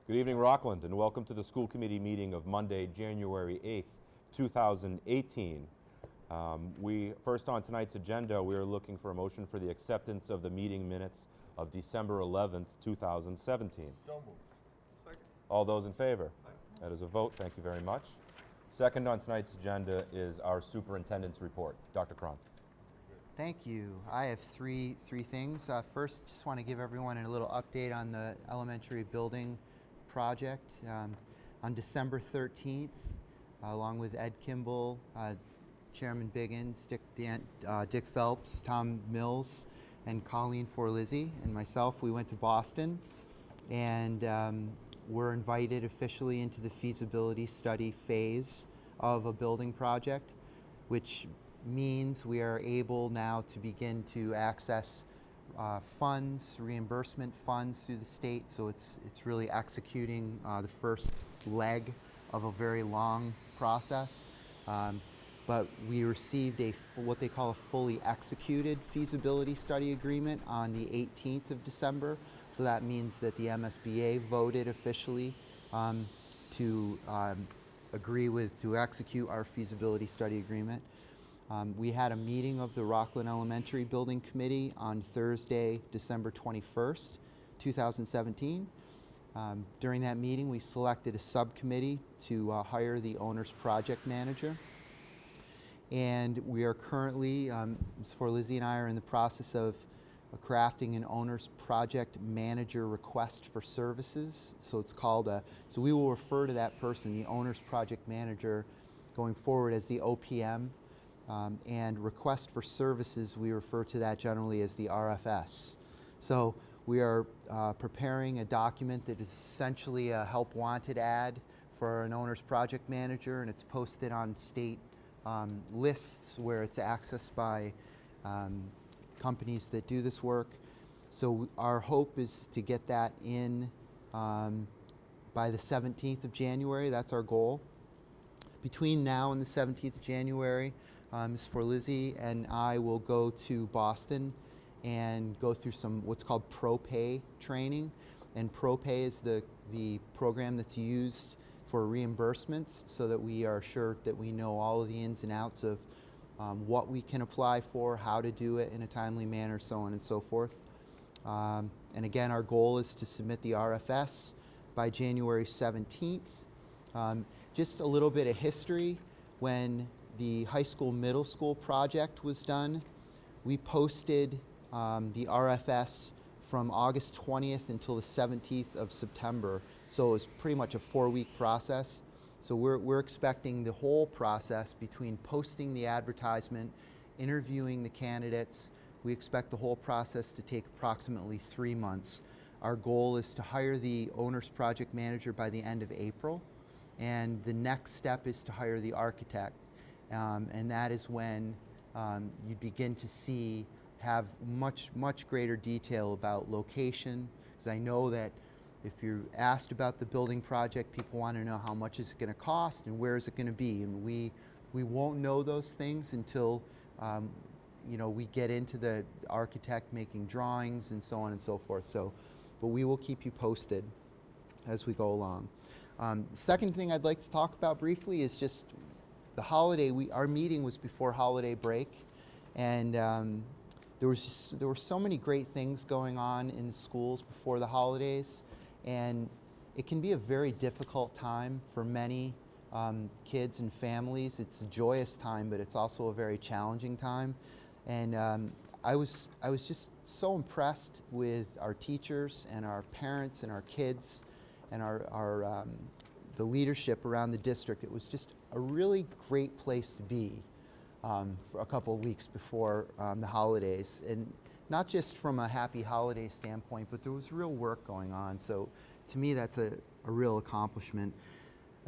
Good evening, Rockland, and welcome to the school committee meeting of Monday, January 8th, 2018. First on tonight's agenda, we are looking for a motion for the acceptance of the meeting minutes of December 11th, 2017. So moved. Second. All those in favor? Aye. That is a vote. Thank you very much. Second on tonight's agenda is our superintendent's report. Dr. Cron. Thank you. I have three things. First, just want to give everyone a little update on the elementary building project. On December 13th, along with Ed Kimball, Chairman Biggins, Dick Phelps, Tom Mills, and Colleen Forlizzi, and myself, we went to Boston and were invited officially into the feasibility study phase of a building project, which means we are able now to begin to access funds, reimbursement funds through the state. So it's really executing the first leg of a very long process. But we received what they call a fully executed feasibility study agreement on the 18th of December. So that means that the MSBA voted officially to agree to execute our feasibility study agreement. We had a meeting of the Rockland Elementary Building Committee on Thursday, December 21st, 2017. During that meeting, we selected a subcommittee to hire the owner's project manager. And we are currently, Ms. Forlizzi and I are in the process of crafting an owner's project manager request for services. So it's called so we will refer to that person, the owner's project manager, going forward as the OPM. And request for services, we refer to that generally as the RFS. So we are preparing a document that is essentially a help wanted ad for an owner's project manager, and it's posted on state lists where it's accessed by companies that do this work. So our hope is to get that in by the 17th of January. That's our goal. Between now and the 17th of January, Ms. Forlizzi and I will go to Boston and go through some what's called ProPay training. And ProPay is the program that's used for reimbursements, so that we are sure that we know all of the ins and outs of what we can apply for, how to do it in a timely manner, so on and so forth. And again, our goal is to submit the RFS by January 17th. Just a little bit of history. When the high school middle school project was done, we posted the RFS from August 20th until the 17th of September. So it was pretty much a 4-week process. So we're expecting the whole process between posting the advertisement, interviewing the candidates. We expect the whole process to take approximately 3 months. Our goal is to hire the owner's project manager by the end of April. And the next step is to hire the architect. And that is when you begin to have much greater detail about location. Because I know that if you're asked about the building project, people want to know how much is it going to cost and where is it going to be. And we won't know those things until we get into the architect making drawings and so on and so forth. But we will keep you posted as we go along. Second thing I'd like to talk about briefly is just the holiday. Our meeting was before holiday break, and there were so many great things going on in the schools before the holidays, and it can be a very difficult time for many kids and families. It's a joyous time, but it's also a very challenging time. And I was just so impressed with our teachers and our parents and our kids and the leadership around the district. It was just a really great place to be for a couple of weeks before the holidays. And not just from a happy holiday standpoint, but there was real work going on. So to me, that's a real accomplishment.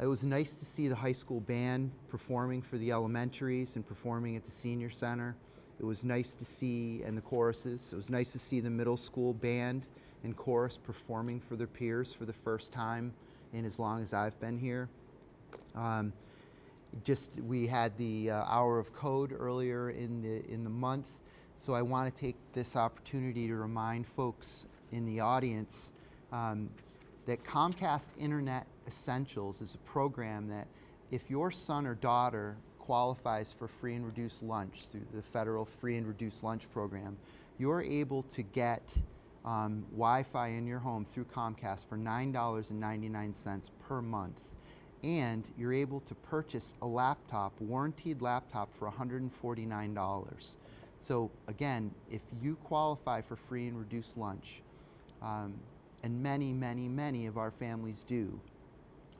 It was nice to see the high school band performing for the elementaries and performing at the senior center. It was nice to see, and the choruses, it was nice to see the middle school band and chorus performing for their peers for the first time in as long as I've been here. We had the hour of code earlier in the month, so I want to take this opportunity to remind folks in the audience that Comcast Internet Essentials is a program that if your son or daughter qualifies for free and reduced lunch through the federal free and reduced lunch program, you're able to get Wi-Fi in your home through Comcast for $9.99 per month. And you're able to purchase a laptop, warranted laptop, for $149. So again, if you qualify for free and reduced lunch, and many, many, many of our families do,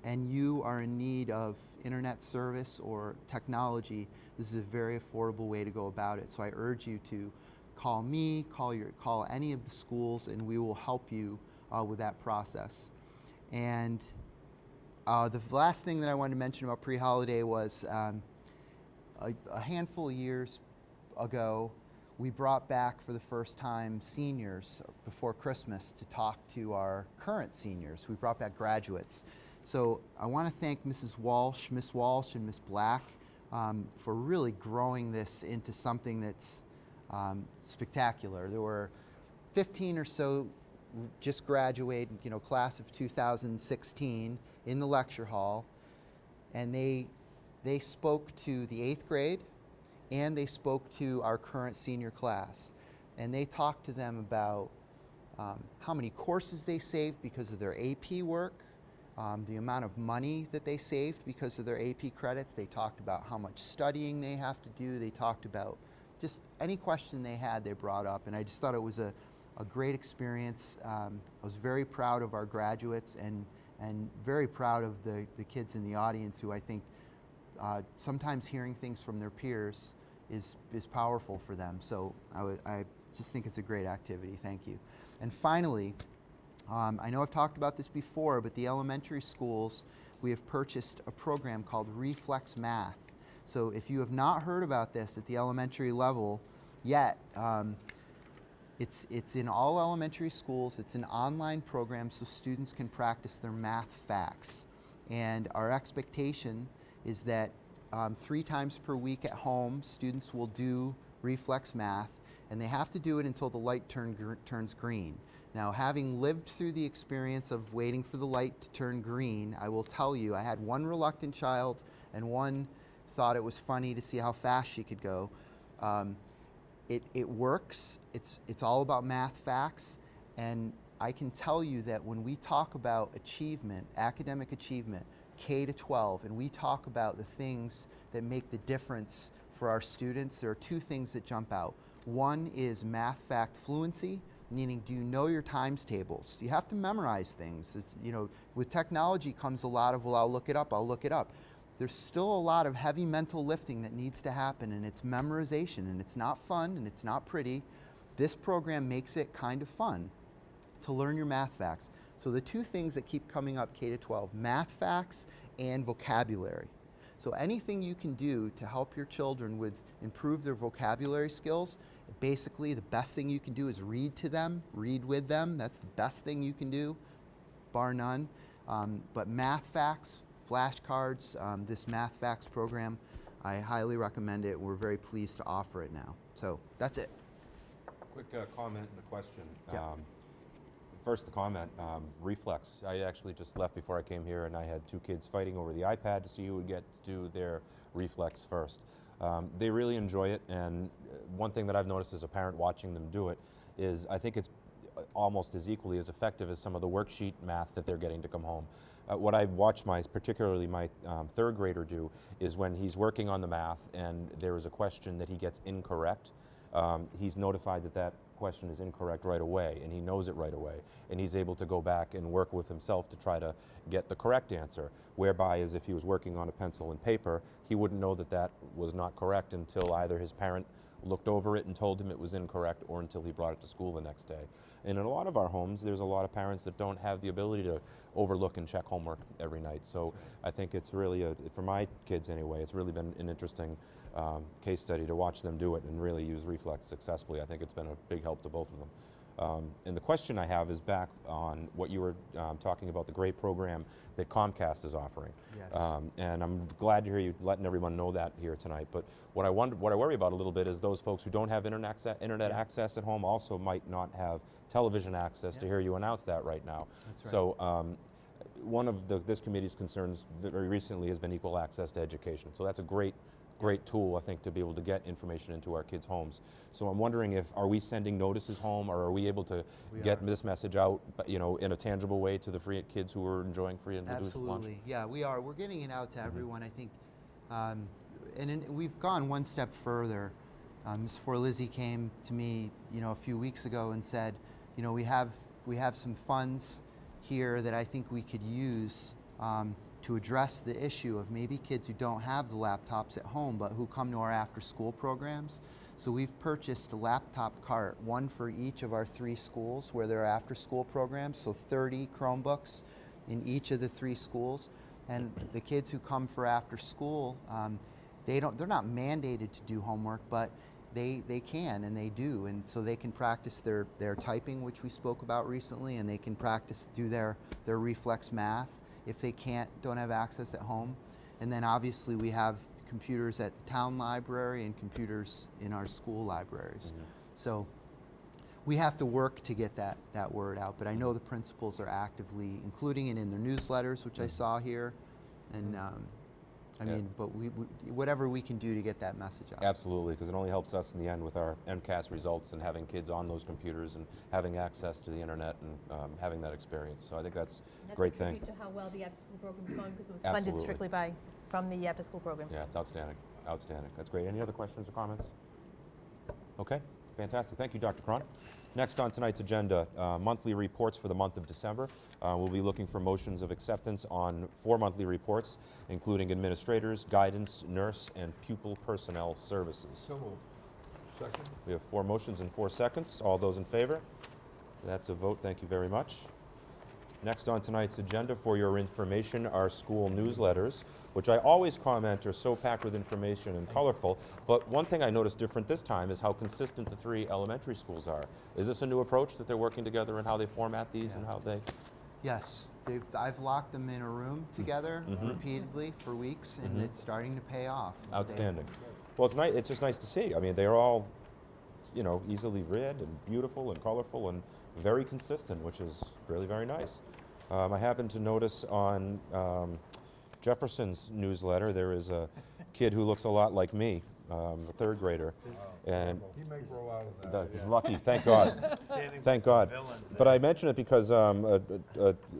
and you are in need of internet service or technology, this is a very affordable way to go about it. So I urge you to call me, call any of the schools, and we will help you with that process. And the last thing that I wanted to mention about pre-holiday was a handful of years ago, we brought back for the first time seniors before Christmas to talk to our current seniors. We brought back graduates. So I want to thank Miss Walsh and Miss Black for really growing this into something that's spectacular. There were 15 or so just graduated, class of 2016 in the lecture hall, and they spoke to the 8th grade, and they spoke to our current senior class, and they talked to them about how many courses they saved because of their AP work, the amount of money that they saved because of their AP credits. They talked about how much studying they have to do. They talked about just any question they had, they brought up, and I just thought it was a great experience. I was very proud of our graduates and very proud of the kids in the audience who I think sometimes hearing things from their peers is powerful for them. So I just think it's a great activity. Thank you. And finally, I know I've talked about this before, but the elementary schools, we have purchased a program called Reflex Math. So if you have not heard about this at the elementary level yet, it's in all elementary schools. It's an online program so students can practice their math facts. And our expectation is that 3 times per week at home, students will do reflex math, and they have to do it until the light turns green. Now, having lived through the experience of waiting for the light to turn green, I will tell you, I had one reluctant child and one thought it was funny to see how fast she could go. It works. It's all about math facts, and I can tell you that when we talk about achievement, academic achievement, K to 12, and we talk about the things that make the difference for our students, there are 2 things that jump out. One is math fact fluency, meaning do you know your times tables? You have to memorize things. With technology comes a lot of, well, I'll look it up. There's still a lot of heavy mental lifting that needs to happen, and it's memorization, and it's not fun, and it's not pretty. This program makes it kind of fun to learn your math facts. So the 2 things that keep coming up K to 12, math facts and vocabulary. So anything you can do to help your children improve their vocabulary skills, basically the best thing you can do is read to them, read with them. That's the best thing you can do, bar none. But math facts, flashcards, this math facts program, I highly recommend it. We're very pleased to offer it now. So that's it. Quick comment and a question. Yeah. First, the comment, reflex. I actually just left before I came here, and I had 2 kids fighting over the iPad to see who would get to do their reflex first. They really enjoy it, and one thing that I've noticed as a parent watching them do it is I think it's almost as equally as effective as some of the worksheet math that they're getting to come home. What I watch particularly my 3rd grader do is when he's working on the math and there is a question that he gets incorrect, he's notified that question is incorrect right away, and he knows it right away, and he's able to go back and work with himself to try to get the correct answer, whereby as if he was working on a pencil and paper, he wouldn't know that was not correct until either his parent looked over it and told him it was incorrect, or until he brought it to school the next day. And in a lot of our homes, there's a lot of parents that don't have the ability to overlook and check homework every night. So I think it's really, for my kids anyway, it's really been an interesting case study to watch them do it and really use reflex successfully. I think it's been a big help to both of them. And the question I have is back on what you were talking about, the great program that Comcast is offering. Yes. And I'm glad to hear you letting everyone know that here tonight. But what I worry about a little bit is those folks who don't have internet access at home also might not have television access to hear you announce that right now. That's right. So one of this committee's concerns very recently has been equal access to education. So that's a great tool, I think, to be able to get information into our kids' homes. So I'm wondering are we sending notices home, or are we able to get this message out, in a tangible way to the free kids who are enjoying free and reduced lunch? Absolutely, yeah, we are. We're getting it out to everyone, I think. We've gone one step further. Ms. Lizzie came to me, a few weeks ago and said, we have some funds here that I think we could use to address the issue of maybe kids who don't have the laptops at home but who come to our after-school programs. So we've purchased a laptop cart, one for each of our 3 schools where there are after-school programs, so 30 Chromebooks in each of the 3 schools. And the kids who come for after-school, they're not mandated to do homework, but they can and they do, and so they can practice their typing, which we spoke about recently, and they can do their reflex math if they don't have access at home. And then obviously we have computers at the town library and computers in our school libraries. So we have to work to get that word out, but I know the principals are actively including it in their newsletters, which I saw here, and but whatever we can do to get that message out. Absolutely, because it only helps us in the end with our MCAS results and having kids on those computers and having access to the internet and having that experience. So I think that's a great thing. That's a tribute to how well the after-school program's going, because it was Absolutely. funded strictly from the after-school program. Yeah, it's outstanding. Outstanding. That's great. Any other questions or comments? Okay, fantastic. Thank you, Dr. Cron. Next on tonight's agenda, monthly reports for the month of December. We'll be looking for motions of acceptance on 4 monthly reports, including administrators, guidance, nurse, and pupil personnel services. So moved. Second. We have 4 motions in 4 seconds. All those in favor? That's a vote. Thank you very much. Next on tonight's agenda, for your information, are school newsletters, which I always comment are so packed with information and colorful. But one thing I noticed different this time is how consistent the 3 elementary schools are. Is this a new approach that they're working together in how they format these and how they? Yes, I've locked them in a room together repeatedly for weeks, and it's starting to pay off. Outstanding. Well, it's nice. It's just nice to see. I mean, they're all, easily read and beautiful and colorful and very consistent, which is really very nice. I happen to notice on Jefferson's newsletter there is a kid who looks a lot like me, a 3rd grader, and He may grow out of that. he's lucky. Thank God. Thank God. But I mention it because a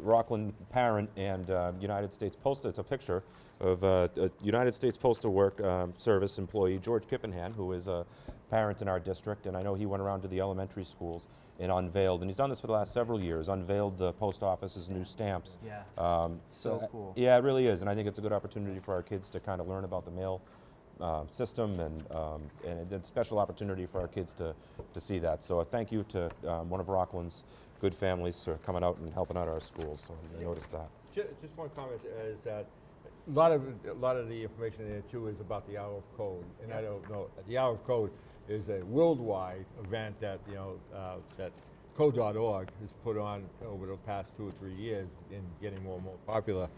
Rockland parent and United States Postal. It's a picture of a United States Postal Service employee, George Kippenhan, who is a parent in our district, and I know he went around to the elementary schools and unveiled, and he's done this for the last several years, unveiled the post office's new stamps. Yeah, so cool. Yeah, it really is, and I think it's a good opportunity for our kids to kind of learn about the mail system, and a special opportunity for our kids to see that. So thank you to one of Rockland's good families for coming out and helping out our schools. So I noticed that. Just one comment is that a lot of the information in there too is about the Hour of Code, and I don't know, the Hour of Code is a worldwide event that that Code.org has put on over the past 2 or 3 years, and getting more and more popular,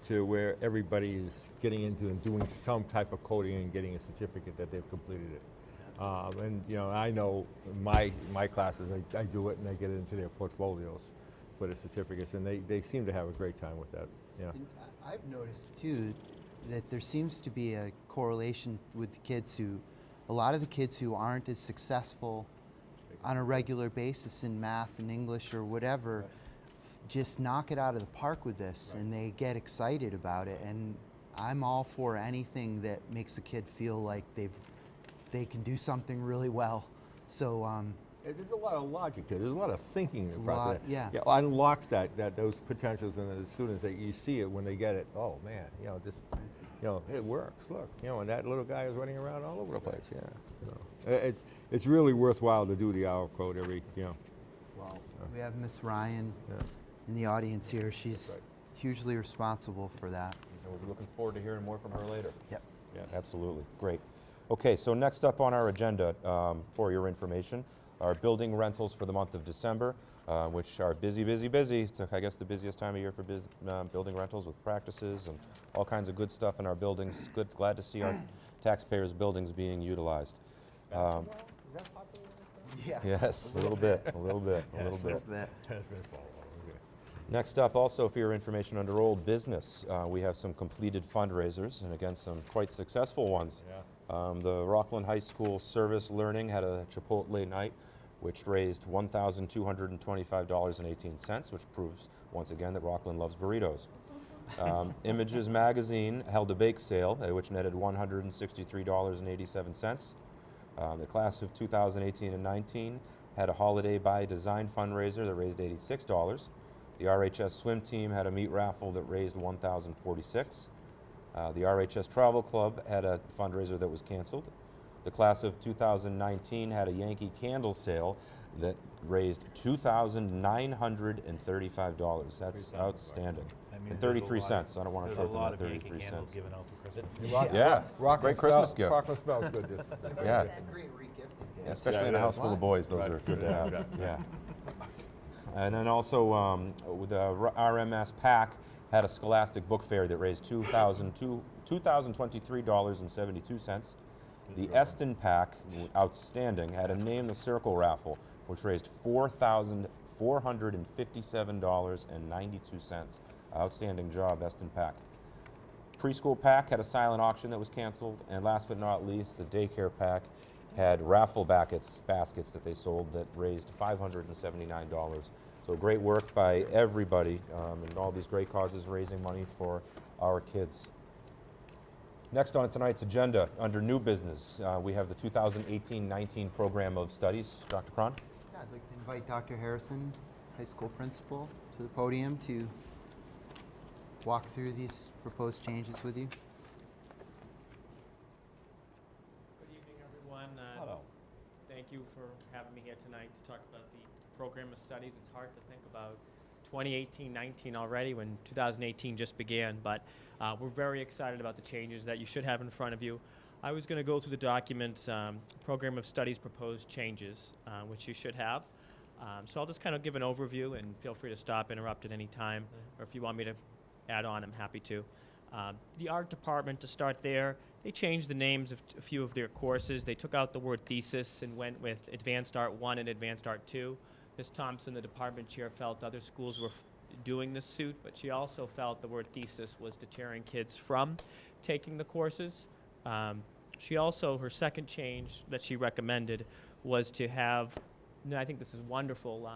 to where everybody is getting into and doing some type of coding and getting a certificate that they've completed it. And I know in my classes, I do it and I get it into their portfolios for the certificates, and they seem to have a great time with that. Yeah. And I've noticed too that there seems to be a correlation with the kids a lot of the kids who aren't as successful on a regular basis in math and English or whatever, just knock it out of the park with this, and they get excited about it. And I'm all for anything that makes a kid feel like they can do something really well. So There's a lot of logic to it. There's a lot of thinking in the lot, process. yeah. Unlocks those potentials in the students, that you see it when they get it. Oh man, it works. Look, and that little guy is running around all over the place. Yeah, it's really worthwhile to do the Hour of Code every. Well, we have Miss Ryan in the audience here. She's hugely responsible for that. So we'll be looking forward to hearing more from her later. Yep. Yeah, absolutely. Great. Okay, so next up on our agenda, for your information, our building rentals for the month of December, which are busy, busy, busy. It's, I guess, the busiest time of year for building rentals with practices and all kinds of good stuff in our buildings. Glad to see our taxpayers' buildings being utilized. Is that popular? Yeah. Yes, a little bit, a little bit, a little A little bit. bit. Has been fall. Okay. Next up, also for your information under old business, we have some completed fundraisers, and again, some quite successful ones. Yeah. The Rockland High School Service Learning had a Chipotle night, which raised $1,225.18, which proves once again that Rockland loves burritos. Images Magazine held a bake sale, which netted $163.87. The class of 2018 and 19 had a Holiday by Design fundraiser that raised $86. The RHS swim team had a meat raffle that raised $1,046. The RHS Travel Club had a fundraiser that was canceled. The class of 2019 had a Yankee candle sale that raised $2,935. That's outstanding. That means And there's a 33 lot- cents. I don't want to There's short a them lot at of Yankee 33 candles cents. given out for Christmas. Yeah, great Christmas gift. Rockland smells good. This. Yeah. It's a great re-gifting day. Yeah, especially Yeah, in a it house is. full of boys, those Right. are good to Yeah, have. yeah. Yeah. And then also, with the RMS PAC had a Scholastic Book Fair that raised $2,023.72. The Eston PAC, outstanding, had a Name the Circle raffle, which raised $4,457.92. Outstanding job, Eston PAC. Preschool PAC had a silent auction that was canceled, and last but not least, the Daycare PAC had raffle baskets that they sold that raised $579. So great work by everybody, and all these great causes raising money for our kids. Next on tonight's agenda, under new business, we have the 2018-19 Program of Studies. Dr. Cron? Yeah, I'd like to invite Dr. Harrison, high school principal, to the podium to walk through these proposed changes with you. Good evening, everyone. Hello. Thank you for having me here tonight to talk about the program of studies. It's hard to think about 2018-19 already when 2018 just began, but we're very excited about the changes that you should have in front of you. I was going to go through the document, Program of Studies Proposed Changes, which you should have. So I'll just kind of give an overview, and feel free to stop, interrupt at any time, or if you want me to add on, I'm happy to. The art department, to start there, they changed the names of a few of their courses. They took out the word thesis and went with Advanced Art 1 and Advanced Art 2. Ms. Thompson, the department chair, felt other schools were doing this suit, but she also felt the word thesis was deterring kids from taking the courses. She also, her second change that she recommended was to have, and I think this is wonderful,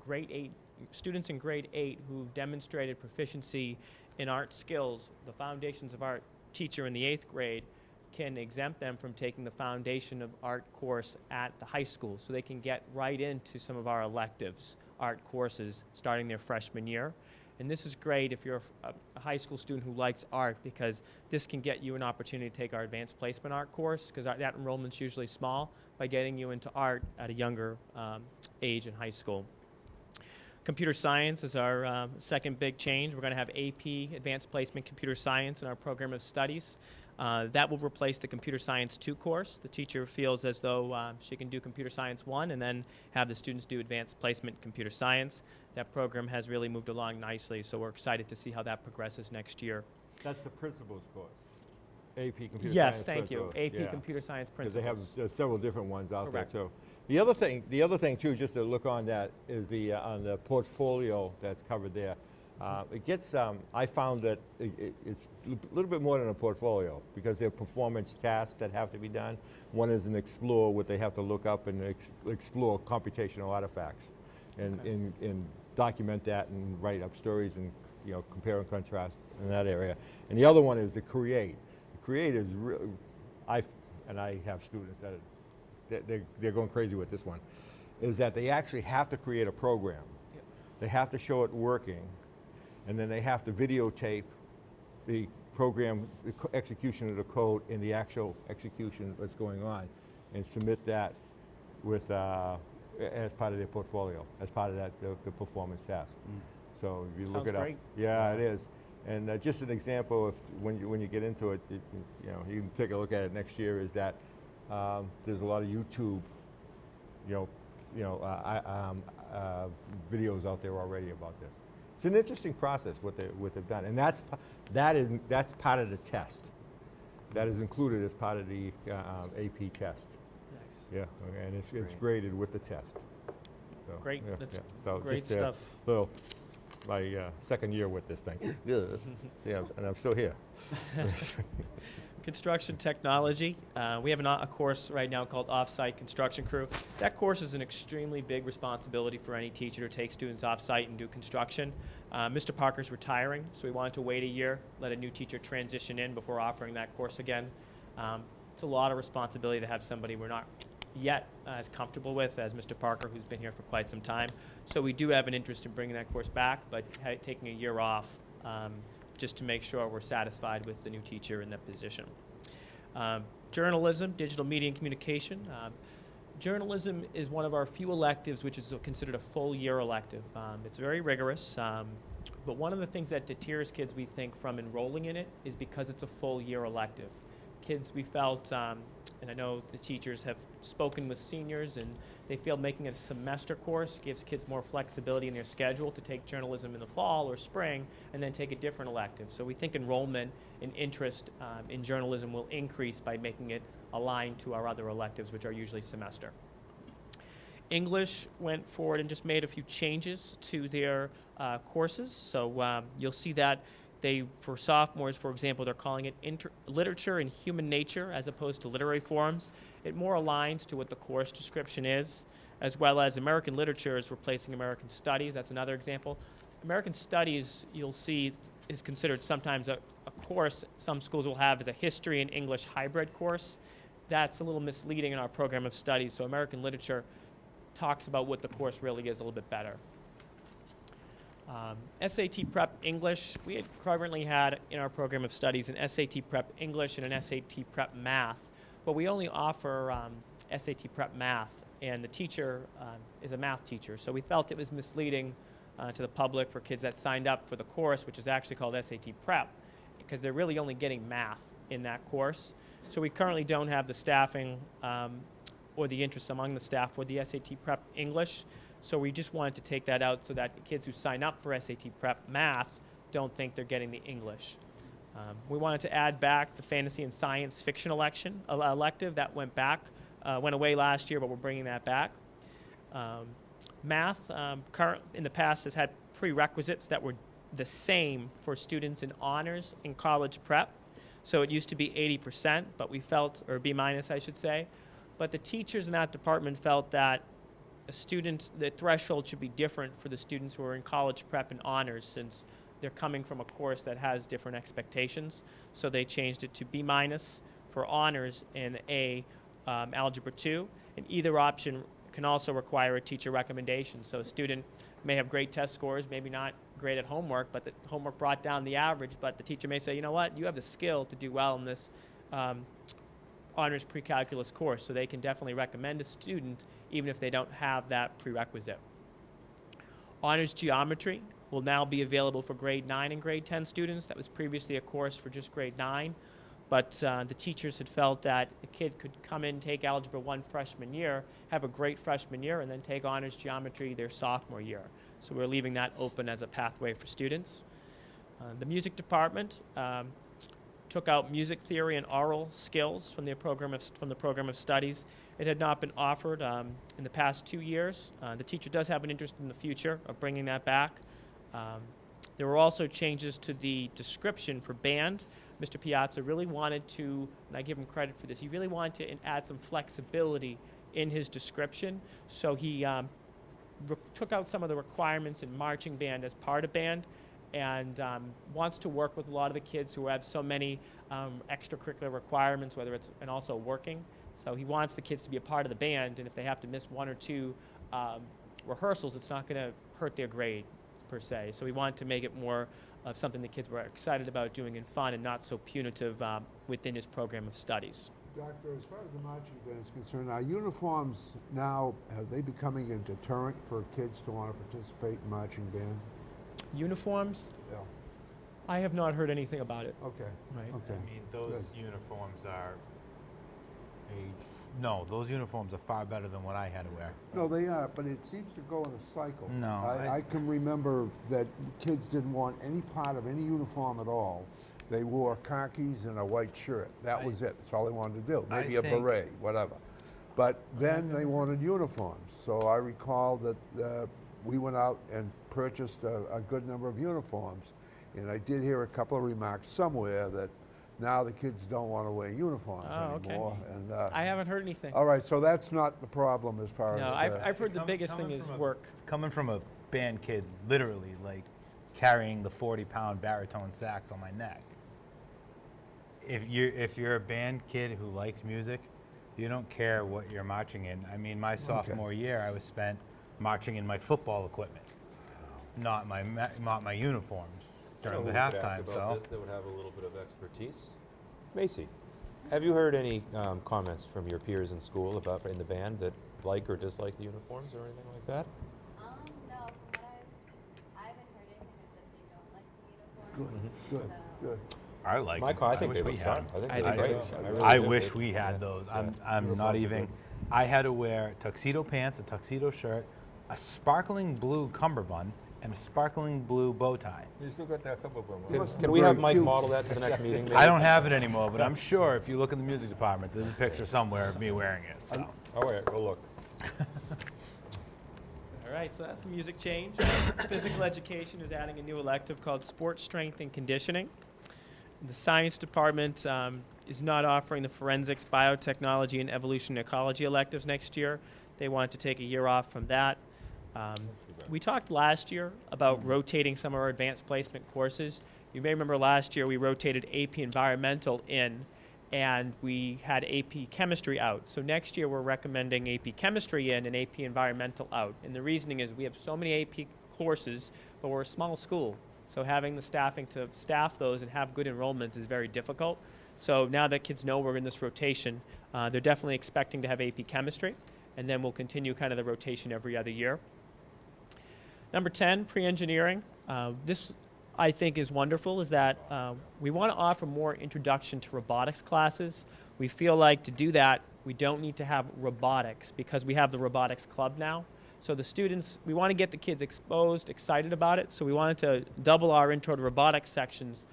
grade 8, students in grade 8 who've demonstrated proficiency in art skills, the Foundations of Art teacher in the 8th grade can exempt them from taking the Foundation of Art course at the high school, so they can get right into some of our electives, art courses, starting their freshman year. And this is great if you're a high school student who likes art, because this can get you an opportunity to take our advanced placement art course, because that enrollment's usually small, by getting you into art at a younger age in high school. Computer science is our second big change. We're going to have AP, Advanced Placement Computer Science, in our program of studies. That will replace the Computer Science 2 course. The teacher feels as though she can do Computer Science 1 and then have the students do Advanced Placement Computer Science. That program has really moved along nicely, so we're excited to see how that progresses next year. That's the principal's course. AP Computer Science. Yes, thank you. Principal. AP Yeah. Computer Science Because they have Principles. several different ones out Correct. there too. The other thing too, just to look on that, is the on the portfolio that's covered there. It gets. I found that it's a little bit more than a portfolio, because there are performance tasks that have to be done. One is an explore, what they have to look up and explore computational artifacts, and Okay. document that and write up stories and compare and contrast in that area. And the other one is the create. The create is I have students that they're going crazy with this one, is that they actually have to create a program. Yep. They have to show it working, and then they have to videotape the program, the execution of the code, and the actual execution that's going on, and submit that with as part of their portfolio, as part of that the performance task. So if you look Sounds it up, great. yeah, it is. And just an example of when you get into it, you can take a look at it next year. Is that there's a lot of YouTube, videos out there already about this. It's an interesting process what they've done, and that's part of the test. That is included as part of the AP test. Nice. Yeah, and it's graded with the test. So, Great. yeah, That's yeah. So great just, stuff. Little, my second year with this thing. Yeah. See, and I'm still here. Construction technology. We have a course right now called Off-Site Construction Crew. That course is an extremely big responsibility for any teacher to take students off-site and do construction. Mr. Parker's retiring, so we wanted to wait a year, let a new teacher transition in before offering that course again. It's a lot of responsibility to have somebody we're not yet as comfortable with as Mr. Parker, who's been here for quite some time. So we do have an interest in bringing that course back, but taking a year off just to make sure we're satisfied with the new teacher in that position. Journalism, digital media and communication. Journalism is one of our few electives which is considered a full year elective. It's very rigorous, but one of the things that deters kids, we think, from enrolling in it is because it's a full year elective. Kids, we felt, and I know the teachers have spoken with seniors, and they feel making it a semester course gives kids more flexibility in their schedule to take journalism in the fall or spring and then take a different elective. So we think enrollment and interest in journalism will increase by making it aligned to our other electives, which are usually semester. English went forward and just made a few changes to their courses. So you'll see that for sophomores, for example, they're calling it literature and human nature as opposed to literary forms. It more aligns to what the course description is, as well as American literature is replacing American studies. That's another example. American studies, you'll see, is considered sometimes a course some schools will have as a history and English hybrid course. That's a little misleading in our program of studies. So American literature talks about what the course really is a little bit better. SAT Prep English, we had currently had in our program of studies an SAT Prep English and an SAT Prep Math, but we only offer SAT Prep Math, and the teacher is a math teacher, so we felt it was misleading to the public for kids that signed up for the course, which is actually called SAT Prep, because they're really only getting math in that course. So we currently don't have the staffing or the interest among the staff for the SAT Prep English. So we just wanted to take that out so that kids who sign up for SAT Prep Math don't think they're getting the English. We wanted to add back the fantasy and science fiction elective that went away last year, but we're bringing that back. Math in the past has had prerequisites that were the same for students in honors in college prep. So it used to be 80%, but we felt, or B- I should say, but the teachers in that department felt that the threshold should be different for the students who are in college prep and honors, since they're coming from a course that has different expectations. So they changed it to B- for honors and A, Algebra 2. And either option can also require a teacher recommendation. So a student may have great test scores, maybe not great at homework, but the homework brought down the average, but the teacher may say, you know what, you have the skill to do well in this honors pre-calculus course, so they can definitely recommend a student even if they don't have that prerequisite. Honors geometry will now be available for grade 9 and grade 10 students. That was previously a course for just grade 9, but the teachers had felt that a kid could come in, take Algebra 1 freshman year, have a great freshman year, and then take honors geometry their sophomore year. So we're leaving that open as a pathway for students. The music department took out music theory and oral skills from the program of studies. It had not been offered in the past 2 years. The teacher does have an interest in the future of bringing that back. There were also changes to the description for band. Mr. Piazza really wanted to, and I give him credit for this, he really wanted to add some flexibility in his description. So he took out some of the requirements in marching band as part of band, and wants to work with a lot of the kids who have so many extracurricular requirements, whether it's, and also working. So he wants the kids to be a part of the band, and if they have to miss 1 or 2 rehearsals, it's not going to hurt their grade per se. So we wanted to make it more of something the kids were excited about doing and fun, and not so punitive within his program of studies. Doctor, as far as the marching band is concerned, are uniforms now, are they becoming a deterrent for kids to want to participate in marching band? Uniforms? Yeah. I have not heard anything about it. Okay. Right. Okay. I mean, those Good. uniforms are No, those uniforms are far better than what I had to wear. No, they are, but it seems to go in a cycle. No, I can remember that kids didn't want any part of any uniform at all. They wore khakis and a white shirt. That was it. That's all they wanted to do. Maybe a beret, whatever. But then they wanted uniforms. So I recall that we went out and purchased a good number of uniforms. And I did hear a couple of remarks somewhere that now the kids don't want to wear uniforms anymore. And I haven't heard anything. all right, so that's not the problem as far No, as. I've heard the biggest thing is work. Coming from a band kid, literally, like, carrying the 40-pound baritone sax on my neck. If you're a band kid who likes music, you don't care what you're marching in. I mean, my sophomore year, I was spent marching in my football equipment, not my uniforms during the halftime. About this that would have a little bit of expertise. Macy, have you heard any comments from your peers in school about in the band that like or dislike the uniforms or anything like that? No, from what I haven't heard anything that says they don't like the uniform. Good, So, good. I like them. I think wish they we look had fun. them. I think they look great. I really wish do. we had Yeah. those. Yeah. I'm not even. I had to wear tuxedo pants, a tuxedo shirt, a sparkling blue cummerbund, and a sparkling blue bow tie. You still got that couple of them. Can we have Very Mike cute. model that to the next meeting? Maybe? I don't have it anymore, but I'm sure if you look in the music department, there's a picture somewhere of me wearing it. So. Oh, wait, go look. All right, so that's the music change. Physical education is adding a new elective called Sports Strength and Conditioning. The science department is not offering the forensics, biotechnology, and evolution ecology electives next year. They want to take a year off from that. We talked last year about rotating some of our advanced placement courses. You may remember last year we rotated AP Environmental in, and we had AP Chemistry out. So next year we're recommending AP Chemistry in and AP Environmental out. And the reasoning is we have so many AP courses, but we're a small school. So having the staffing to staff those and have good enrollments is very difficult. So now that kids know we're in this rotation, they're definitely expecting to have AP Chemistry, and then we'll continue kind of the rotation every other year. Number 10, pre-engineering. This, I think, is wonderful, is that we want to offer more introduction to robotics classes. We feel like to do that, we don't need to have robotics because we have the robotics club now. So the students, we want to get the kids exposed, excited about it, so we wanted to double our intro to robotics sections,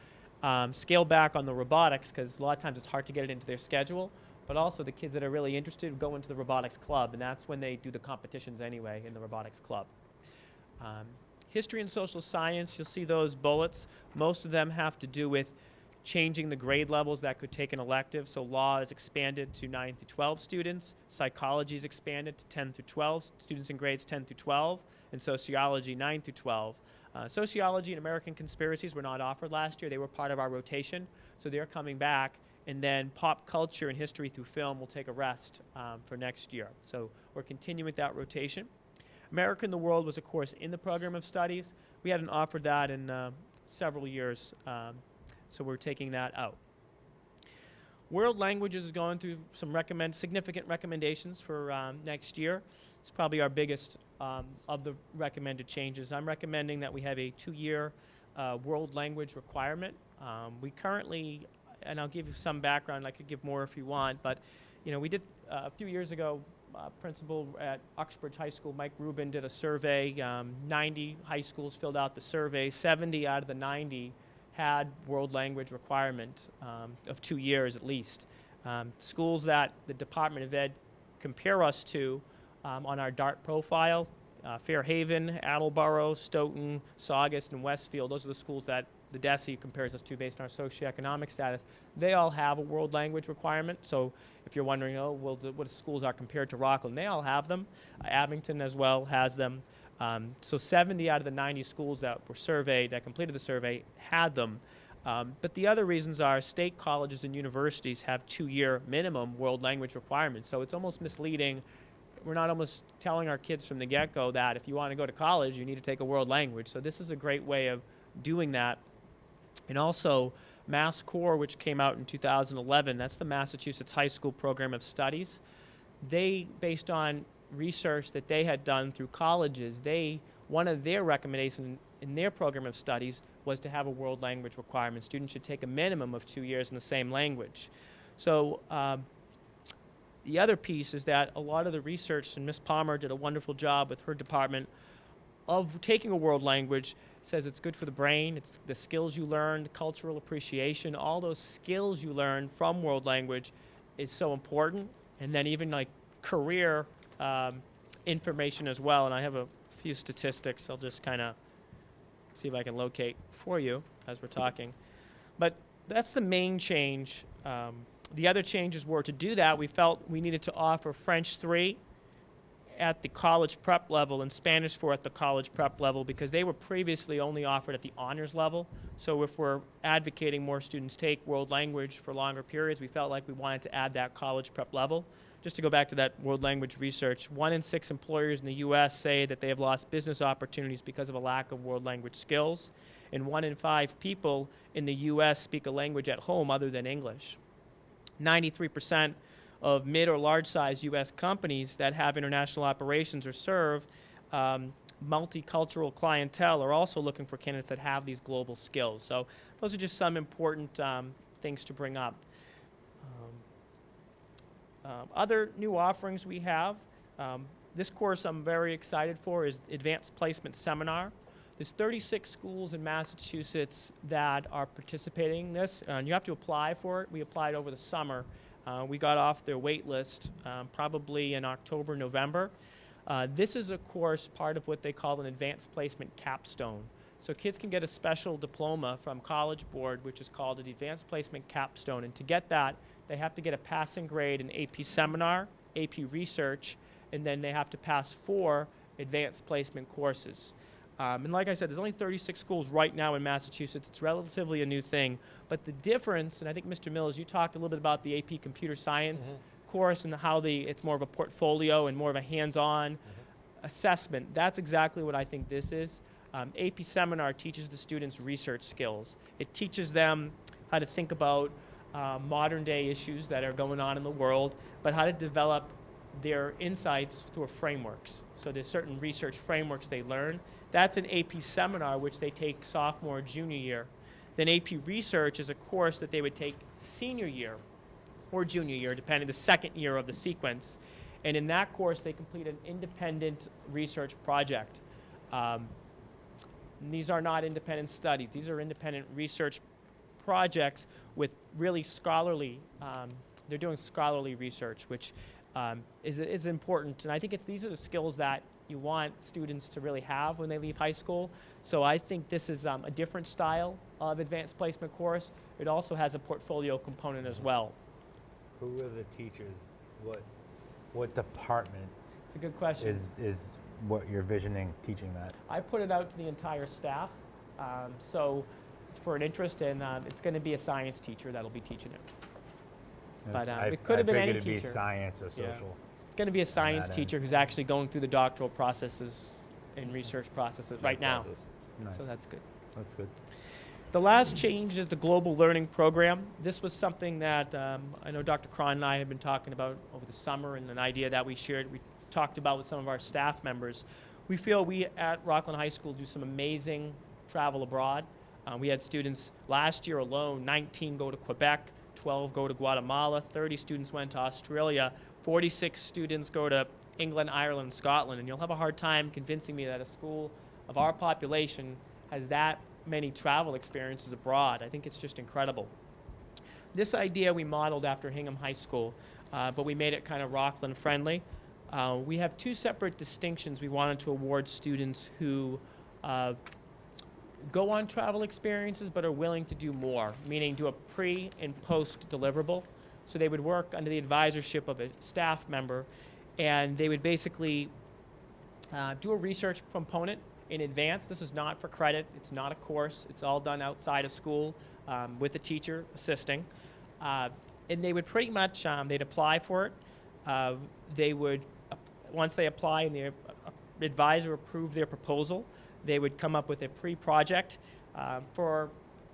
scale back on the robotics because a lot of times it's hard to get it into their schedule, but also the kids that are really interested go into the robotics club, and that's when they do the competitions anyway in the robotics club. History and social science, you'll see those bullets. Most of them have to do with changing the grade levels that could take an elective. So law is expanded to 9 through 12 students. Psychology is expanded to 10 through 12 students in grades 10 through 12. And sociology 9 through 12. Sociology and American conspiracies were not offered last year. They were part of our rotation. So they're coming back. And then pop culture and history through film will take a rest for next year. So we're continuing with that rotation. America and the World was a course in the program of studies. We hadn't offered that in several years, so we're taking that out. World languages is going through some significant recommendations for next year. It's probably our biggest of the recommended changes. I'm recommending that we have a 2-year world language requirement. We currently, and I'll give you some background, I could give more if you want, but you know, we did a few years ago, principal at Uxbridge High School, Mike Rubin, did a survey. 90 high schools filled out the survey. 70 out of the 90 had world language requirement of 2 years at least. Schools that the Department of Ed compare us to on our DART profile, Fairhaven, Attleboro, Stoughton, Saugus, and Westfield, those are the schools that the DESE compares us to based on our socioeconomic status. They all have a world language requirement. So if you're wondering, oh, well, what schools are compared to Rockland, they all have them. Abington as well has them. So 70 out of the 90 schools that were surveyed, that completed the survey, had them. But the other reasons are state colleges and universities have 2-year minimum world language requirements. So it's almost misleading. We're not almost telling our kids from the get-go that if you want to go to college, you need to take a world language. So this is a great way of doing that. And also, Mass Core, which came out in 2011, that's the Massachusetts High School Program of Studies. They, based on research that they had done through colleges, one of their recommendations in their program of studies was to have a world language requirement. Students should take a minimum of 2 years in the same language. So The other piece is that a lot of the research, and Ms. Palmer did a wonderful job with her department, of taking a world language, says it's good for the brain, it's the skills you learn, cultural appreciation, all those skills you learn from world language is so important. And then even like career information as well. And I have a few statistics I'll just kind of see if I can locate for you as we're talking. But that's the main change. The other changes were, to do that, we felt we needed to offer French 3 at the college prep level and Spanish 4 at the college prep level, because they were previously only offered at the honors level. So if we're advocating more students take world language for longer periods, we felt like we wanted to add that college prep level. Just to go back to that world language research, 1 in 6 employers in the U.S. say that they have lost business opportunities because of a lack of world language skills, and 1 in 5 people in the U.S. speak a language at home other than English. 93% of mid or large-sized U.S. companies that have international operations or serve multicultural clientele are also looking for candidates that have these global skills. So those are just some important things to bring up. Other new offerings we have, this course I'm very excited for is Advanced Placement Seminar. There's 36 schools in Massachusetts that are participating in this, and you have to apply for it. We applied over the summer. We got off their wait list probably in October, November. This is a course, part of what they call an advanced placement capstone. So kids can get a special diploma from College Board, which is called an advanced placement capstone. And to get that, they have to get a passing grade in AP Seminar, AP Research, and then they have to pass 4 advanced placement courses. And like I said, there's only 36 schools right now in Massachusetts. It's relatively a new thing. But the difference, and I think Mr. Mills, you talked a little bit about the AP Computer Science course and how it's more of a portfolio and more of a hands-on assessment. That's exactly what I think this is. AP Seminar teaches the students research skills. It teaches them how to think about modern day issues that are going on in the world, but how to develop their insights through frameworks. So there's certain research frameworks they learn. That's an AP Seminar, which they take sophomore or junior year. Then AP Research is a course that they would take senior year or junior year, depending the second year of the sequence. And in that course, they complete an independent research project. These are not independent studies. These are independent research projects with really scholarly, they're doing scholarly research, which is important. And I think these are the skills that you want students to really have when they leave high school. So I think this is a different style of advanced placement course. It also has a portfolio component as well. Who are the teachers? What department It's a good question. is what you're visioning teaching that? I put it out to the entire staff. So it's for an interest, and it's going to be a science teacher that'll be teaching it. But it could have been any I figured it'd teacher. be science or Yeah. social. It's going to be a science that teacher who's actually going through the doctoral processes and research processes right now. Nice. So that's good. That's good. The last change is the Global Learning Program. This was something that I know Dr. Cron and I have been talking about over the summer, and an idea that we talked about with some of our staff members. We feel we at Rockland High School do some amazing travel abroad. We had students last year alone, 19 go to Quebec, 12 go to Guatemala, 30 students went to Australia, 46 students go to England, Ireland, Scotland, and you'll have a hard time convincing me that a school of our population has that many travel experiences abroad. I think it's just incredible. This idea we modeled after Hingham High School, but we made it kind of Rockland friendly. We have 2 separate distinctions we wanted to award students who go on travel experiences but are willing to do more, meaning do a pre and post deliverable. So they would work under the advisorship of a staff member, and they would basically do a research component in advance. This is not for credit. It's not a course. It's all done outside of school with a teacher assisting. And they would pretty much, they'd apply for it. They would, once they apply and the advisor approved their proposal, they would come up with a pre-project for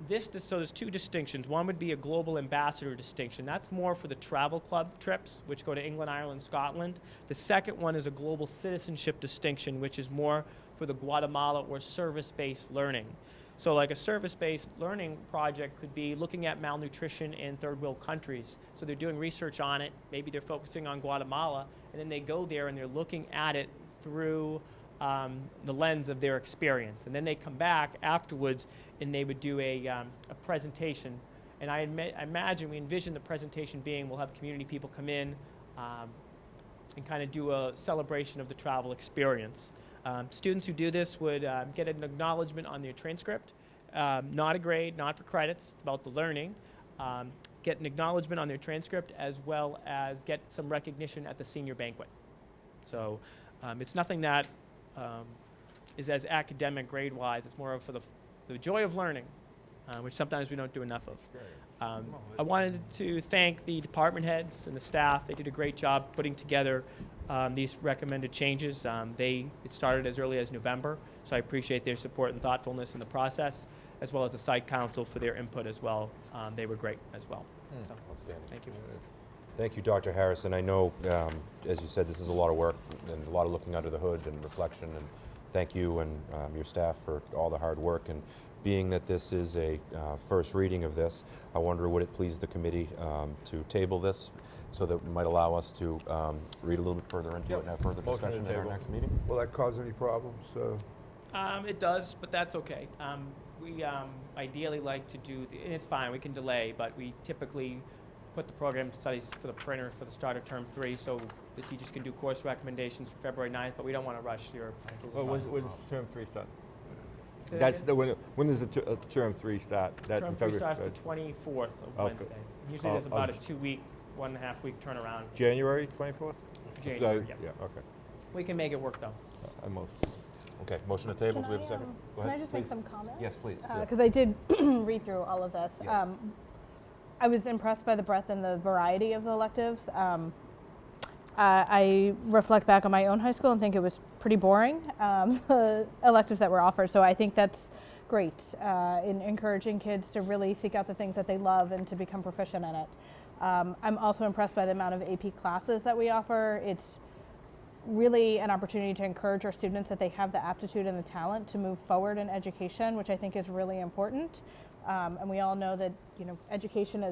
this. So there's 2 distinctions. One would be a global ambassador distinction. That's more for the travel club trips, which go to England, Ireland, Scotland. The second one is a global citizenship distinction, which is more for the Guatemala or service-based learning. So like a service-based learning project could be looking at malnutrition in third world countries. So they're doing research on it. Maybe they're focusing on Guatemala, and then they go there and they're looking at it through the lens of their experience. And then they come back afterwards and they would do a presentation. And I imagine, we envision the presentation being, we'll have community people come in and kind of do a celebration of the travel experience. Students who do this would get an acknowledgement on their transcript, not a grade, not for credits, it's about the learning. Get an acknowledgement on their transcript, as well as get some recognition at the senior banquet. So it's nothing that is as academic grade-wise, it's more of for the joy of learning, which sometimes we don't do enough of. I wanted to thank the department heads and the staff. They did a great job putting together these recommended changes. It started as early as November, so I appreciate their support and thoughtfulness in the process, as well as the site council for their input as well. They were great as well. So, Outstanding. thank you. Thank you, Dr. Harrison. I know, as you said, this is a lot of work and a lot of looking under the hood and reflection, and thank you and your staff for all the hard work. And being that this is a first reading of this, I wonder, would it please the committee to table this so that it might allow us to read a little bit further into it and have further Motion to discussion at our table. next meeting? Will that cause any problems? It does, but that's okay. We ideally like to do, and it's fine, we can delay, but we typically put the program studies for the printer for the start of term 3, so the teachers can do course recommendations for February 9th, but we don't want to rush your approval Well, process. when does term 3 start? Say that That's again? the, when does the term 3 start? That Term in 3 February? starts the 24th of Oh, Wednesday. Usually there's oh, about a J- 2-week, 1.5-week turnaround. January 24th? January, So, yeah. okay. We can make it work though. At most. Okay, motion to table. Do we have a Can I, second? Go Can ahead, I just make please. some comments? Yes, please. Yeah. Because I did read through all of this. Yes. I was impressed by the breadth and the variety of the electives. I reflect back on my own high school and think it was pretty boring, the electives that were offered. So I think that's great in encouraging kids to really seek out the things that they love and to become proficient in it. I'm also impressed by the amount of AP classes that we offer. It's really an opportunity to encourage our students that they have the aptitude and the talent to move forward in education, which I think is really important. And we all know that, you know, education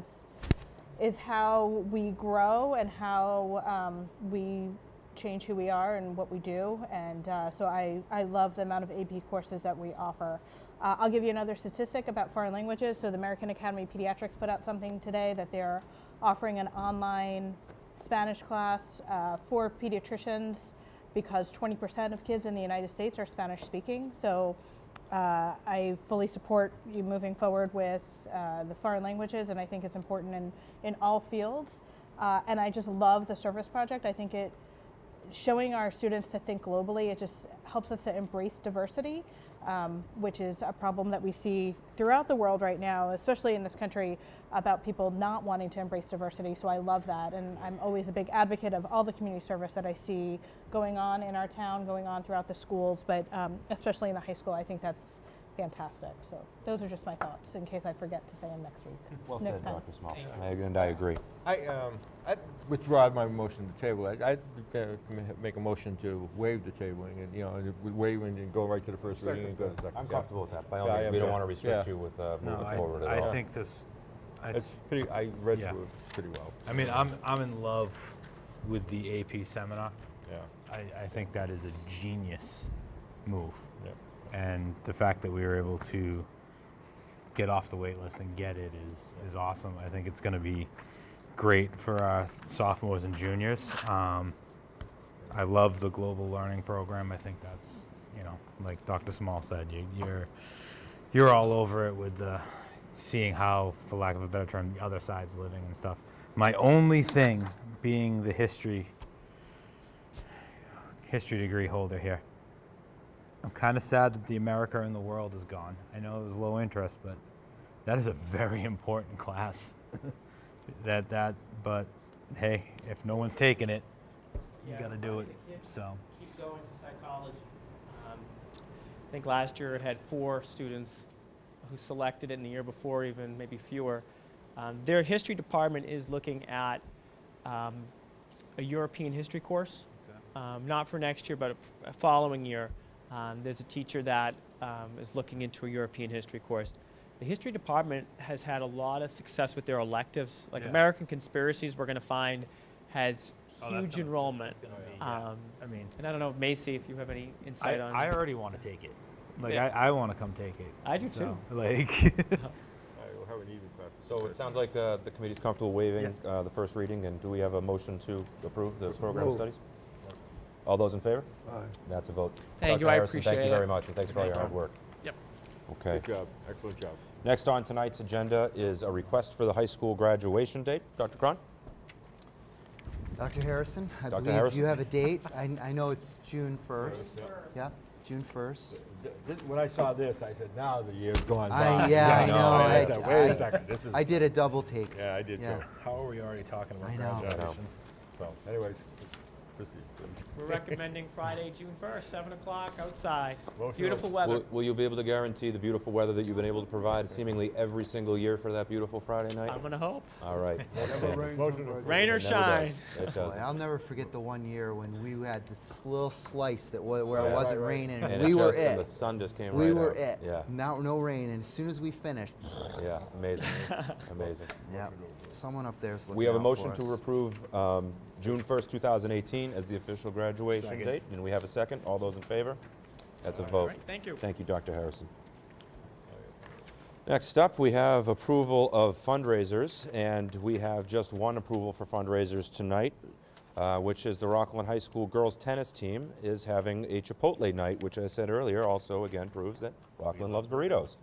is how we grow and how we change who we are and what we do. And so I love the amount of AP courses that we offer. I'll give you another statistic about foreign languages. So the American Academy of Pediatrics put out something today that they're offering an online Spanish class for pediatricians because 20% of kids in the United States are Spanish speaking. So I fully support you moving forward with the foreign languages, and I think it's important in all fields. And I just love the service project. I think it showing our students to think globally, it just helps us to embrace diversity, which is a problem that we see throughout the world right now, especially in this country, about people not wanting to embrace diversity. So I love that, and I'm always a big advocate of all the community service that I see going on in our town, going on throughout the schools, but especially in the high school. I think that's fantastic. So those are just my thoughts in case I forget to say them next week. Well next said, time. Dr. Small. I agree. I withdraw my motion to table. I'd make a motion to waive the tabling and, you know, waive and go right to the first reading and go to the second. I'm Yeah. comfortable with that. By all Yeah, I means, am we don't too. want to restrict Yeah. you with No, moving forward at I all. think this. It's pretty, I read Yeah. through it pretty well. I mean, I'm in love with the AP seminar. Yeah. I think that is a genius move. Yeah. And the fact that we were able to get off the wait list and get it is awesome. I think it's going to be great for our sophomores and juniors. I love the global learning program. I think that's, you know, like Dr. Small said, you're all over it with the seeing how, for lack of a better term, the other side's living and stuff. My only thing being the history degree holder here. I'm kind of sad that the America in the World is gone. I know it was low interest, but that is a very important class. But hey, if no one's taking it, you got to do it. So Keep going to psychology. I think last year it had 4 students who selected it, and the year before even maybe fewer. Their history department is looking at a European history course, not for next year, but a following year. There's a teacher that is looking into a European history course. The history department has had a lot of success with their electives. Like Yeah. American Conspiracies, we're going to find has Oh, that's huge gonna- enrollment. that's gonna be, yeah. I mean, And I don't know, Macy, if you have any insight on. I already want to take it. Like, Yeah. I want to come take it. I do too. Like, All right, we'll have an evening class. So it sounds like the committee's comfortable waiving the first reading, and do we have a motion to approve the program of Moved. studies? All those in favor? Aye. That's a vote. Thank you, Dr. I Harrison, Thank appreciate you very it. much, and thanks for all your hard work. Yep. Okay. Good job, excellent job. Next on tonight's agenda is a request for the high school graduation date. Dr. Cron? Dr. Harrison, I Dr. believe Harrison? you have a date. I know it's June 1st. Yeah, June 1st. When I saw this, I said, now the year's gone by. I know. I said, wait a second, this is. I did a double take. Yeah, I did Yeah. too. how are we already talking about I know. graduation? So anyways, proceed, please. We're recommending Friday, June 1st, 7 o'clock outside. Motion Beautiful weather. Will you be able to guarantee the beautiful weather that you've been able to provide seemingly every single year for that beautiful Friday night? I'm going to hope. All right. Never Outstanding. rains Motion on to- graduation. Rain or It never shine. does. It Boy, doesn't. I'll never forget the one year when we had this little slice where Yeah. it wasn't Right, right. raining, And and it we were just- and the it. sun just came We right were out. it. Yeah, Now no rain, and as soon as we finished, yeah, amazing, amazing. yeah, someone up there's looking We have a out motion for to us. approve June 1st, 2018 as the official graduation Second. date, and we have a second. All those in favor? That's a All vote. right, thank you. Thank you, Dr. Harrison. Next up, we have approval of fundraisers, and we have just one approval for fundraisers tonight, which is the Rockland High School girls tennis team is having a Chipotle night, which I said earlier also again proves that Rockland loves burritos.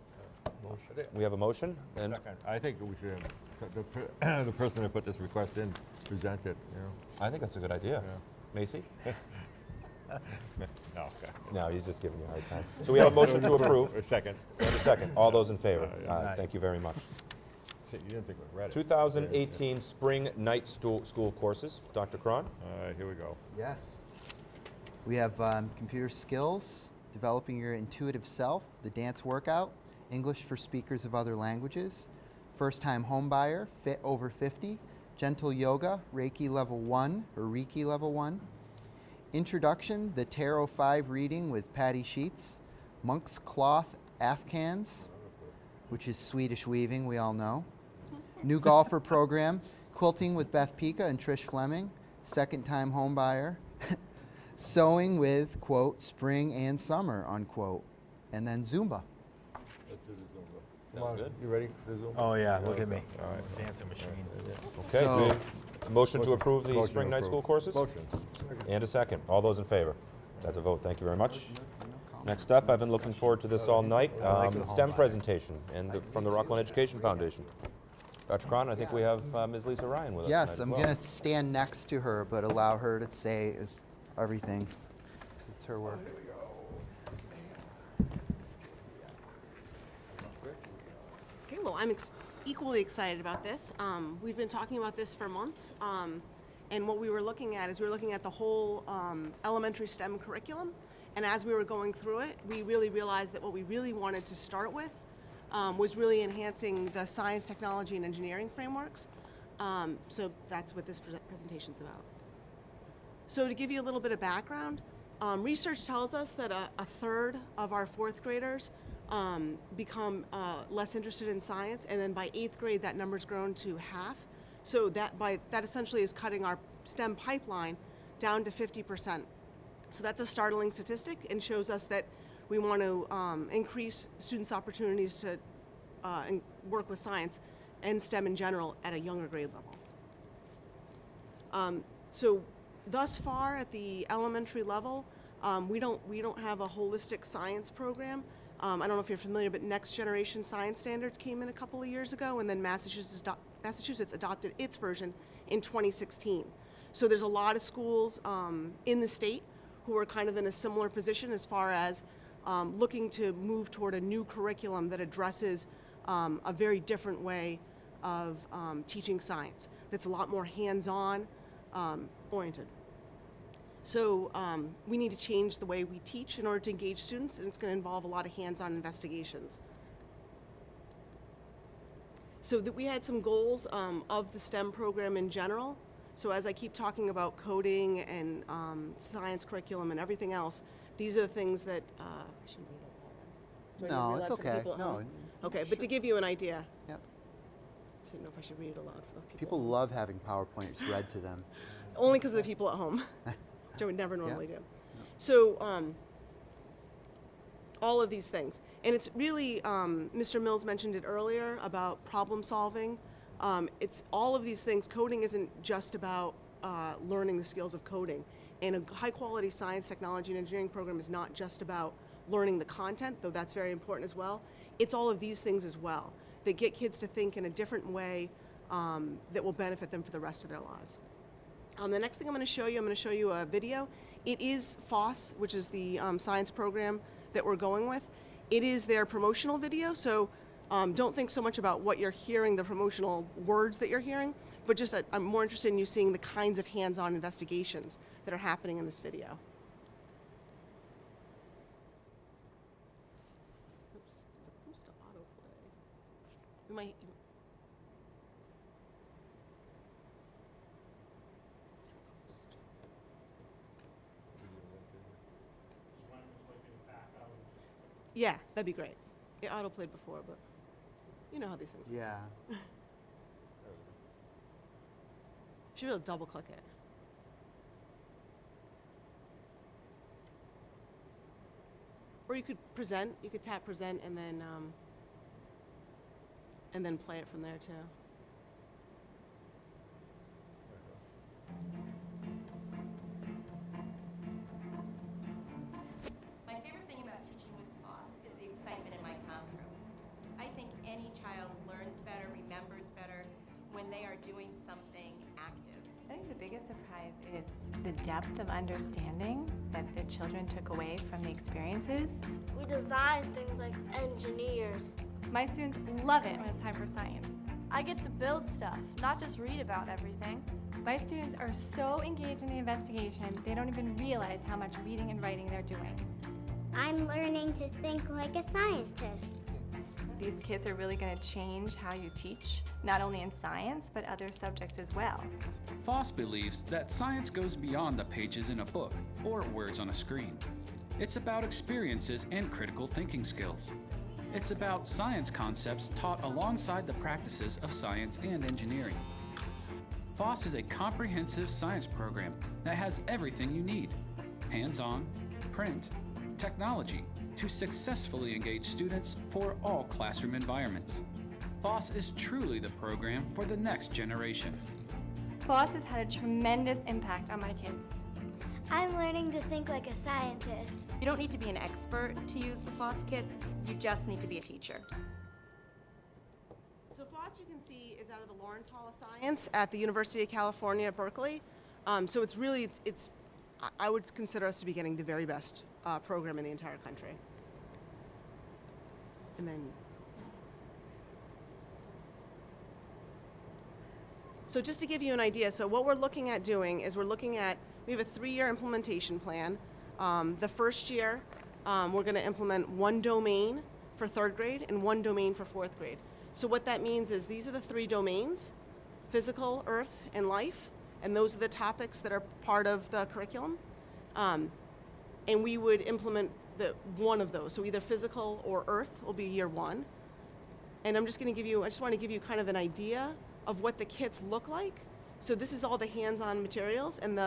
We have a motion, and Second. I think we should have, the person that put this request in, present it, you know? I think that's a good idea. Yeah. Macy? No, okay. No, he's just giving you a hard time. So we have a motion to approve. A second. And a second. All those in favor? Aye. Thank you very much. See, you didn't think we read it. 2018 spring night school courses. Dr. Cron? All right, here we go. Yes. We have computer skills, developing your intuitive self, the dance workout, English for speakers of other languages, first-time homebuyer, fit over 50, gentle yoga, Reiki level 1 or Reiki level 1, introduction, the Tarot 5 reading with Patty Sheets, monk's cloth Afghans, which is Swedish weaving, we all know, new golfer program, quilting with Beth Pika and Trish Fleming, second-time homebuyer, sewing with, quote, spring and summer, unquote, and then Zumba. Let's do the Zumba. Sounds good. You ready for the Zumba? Oh yeah, look at me. All right. Dancing machine. Okay. So- we have a motion to approve the Motion spring to night approve. school courses? Motion. And a second. All those in favor? That's a vote. Thank you very much. No comments, Next up, no I've been looking forward to this all night. STEM presentation from the Rockland Education Foundation. Dr. Cron, I think we have Ms. Lisa Ryan with us Yes, tonight I'm as well. going to stand next to her, but allow her to say everything. 'Cause it's her work. Okay, well, I'm equally excited about this. We've been talking about this for months, and what we were looking at is we were looking at the whole elementary STEM curriculum, and as we were going through it, we really realized that what we really wanted to start with was really enhancing the science, technology, and engineering frameworks. So that's what this presentation's about. So to give you a little bit of background, research tells us that a third of our fourth graders become less interested in science, and then by 8th grade that number's grown to half. So that essentially is cutting our STEM pipeline down to 50%. So that's a startling statistic and shows us that we want to increase students' opportunities to work with science and STEM in general at a younger grade level. So thus far at the elementary level, we don't have a holistic science program. I don't know if you're familiar, but Next Generation Science Standards came in a couple of years ago, and then Massachusetts adopted its version in 2016. So there's a lot of schools in the state who are kind of in a similar position as far as looking to move toward a new curriculum that addresses a very different way of teaching science that's a lot more hands-on oriented. So we need to change the way we teach in order to engage students, and it's going to involve a lot of hands-on investigations. So that we had some goals of the STEM program in general. So as I keep talking about coding and science curriculum and everything else, these are the things that, I shouldn't read all that. Do I No, read it's aloud for the okay. people at No, home? Okay, but to give you an idea, Yep. I didn't know if I should read it aloud for the people. People love having PowerPoints read to them. Only because of the people at home, which I would never normally do. So all of these things. And it's really, Mr. Mills mentioned it earlier about problem solving. It's all of these things. Coding isn't just about learning the skills of coding. And a high quality science, technology, and engineering program is not just about learning the content, though that's very important as well. It's all of these things as well that get kids to think in a different way that will benefit them for the rest of their lives. The next thing I'm going to show you a video. It is FOSS, which is the science program that we're going with. It is their promotional video, so don't think so much about what you're hearing, the promotional words that you're hearing, but just I'm more interested in you seeing the kinds of hands-on investigations that are happening in this video. Oops, it's supposed to autoplay. We might. Yeah, that'd be great. It autoplayed before, but you know how these things. Yeah. Should be able to double click it. Or you could present. You could tap present and then play it from there too. My favorite thing about teaching with FOSS is the excitement in my classroom. I think any child learns better, remembers better when they are doing something active. I think the biggest surprise is the depth of understanding that the children took away from the experiences. We design things like engineers. My students love it when it's time for science. I get to build stuff, not just read about everything. My students are so engaged in the investigation, they don't even realize how much reading and writing they're doing. I'm learning to think like a scientist. These kids are really going to change how you teach, not only in science, but other subjects as well. FOSS believes that science goes beyond the pages in a book or words on a screen. It's about experiences and critical thinking skills. It's about science concepts taught alongside the practices of science and engineering. FOSS is a comprehensive science program that has everything you need: hands-on, print, technology, to successfully engage students for all classroom environments. FOSS is truly the program for the next generation. FOSS has had a tremendous impact on my kids. I'm learning to think like a scientist. You don't need to be an expert to use the FOSS kits, you just need to be a teacher. So FOSS, you can see, is out of the Lawrence Hall of Science at the University of California at Berkeley. So it's really, I would consider us to be getting the very best program in the entire country. And then, so just to give you an idea, so what we're looking at doing is we have a 3-year implementation plan. The first year, we're going to implement 1 domain for 3rd grade and 1 domain for 4th grade. So what that means is these are the 3 domains: physical, earth, and life, and those are the topics that are part of the curriculum. And we would implement one of those. So either physical or earth will be year 1. And I just want to give you kind of an idea of what the kits look like. So this is all the hands-on materials, and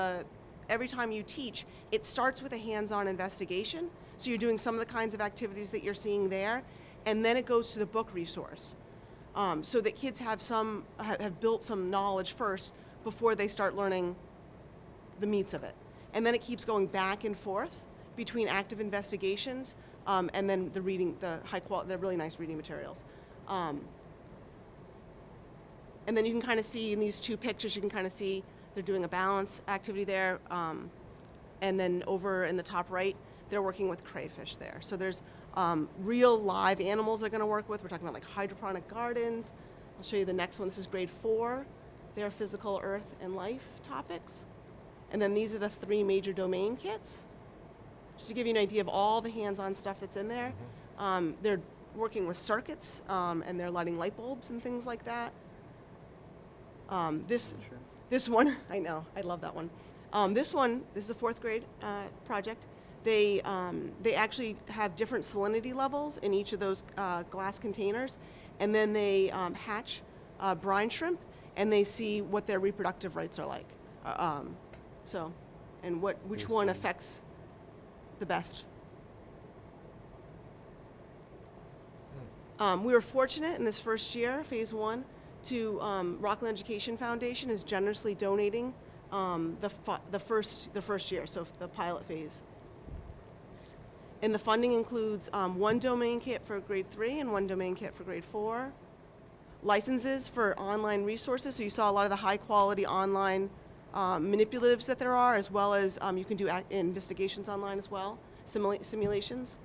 every time you teach, it starts with a hands-on investigation. So you're doing some of the kinds of activities that you're seeing there, and then it goes to the book resource. So that kids have built some knowledge first before they start learning the meats of it. And then it keeps going back and forth between active investigations and then the really nice reading materials. And then you can kind of see in these 2 pictures, you can kind of see they're doing a balance activity there. And then over in the top right, they're working with crayfish there. So there's real live animals they're going to work with. We're talking about like hydroponic gardens. I'll show you the next one. This is grade 4. They're physical, earth, and life topics. And then these are the 3 major domain kits. Just to give you an idea of all the hands-on stuff that's in there. They're working with circuits, and they're lighting light bulbs and things like that. This This one, I know, I love that one. This is a 4th grade project. They actually have different salinity levels in each of those glass containers, and then they hatch brine shrimp, and they see what their reproductive rates are like. And which one affects the best. We were fortunate in this first year, phase 1, to Rockland Education Foundation is generously donating the first year, so the pilot phase. And the funding includes 1 domain kit for grade 3 and 1 domain kit for grade 4. Licenses for online resources, so you saw a lot of the high quality online manipulatives that there are, as well as you can do investigations online as well, simulations.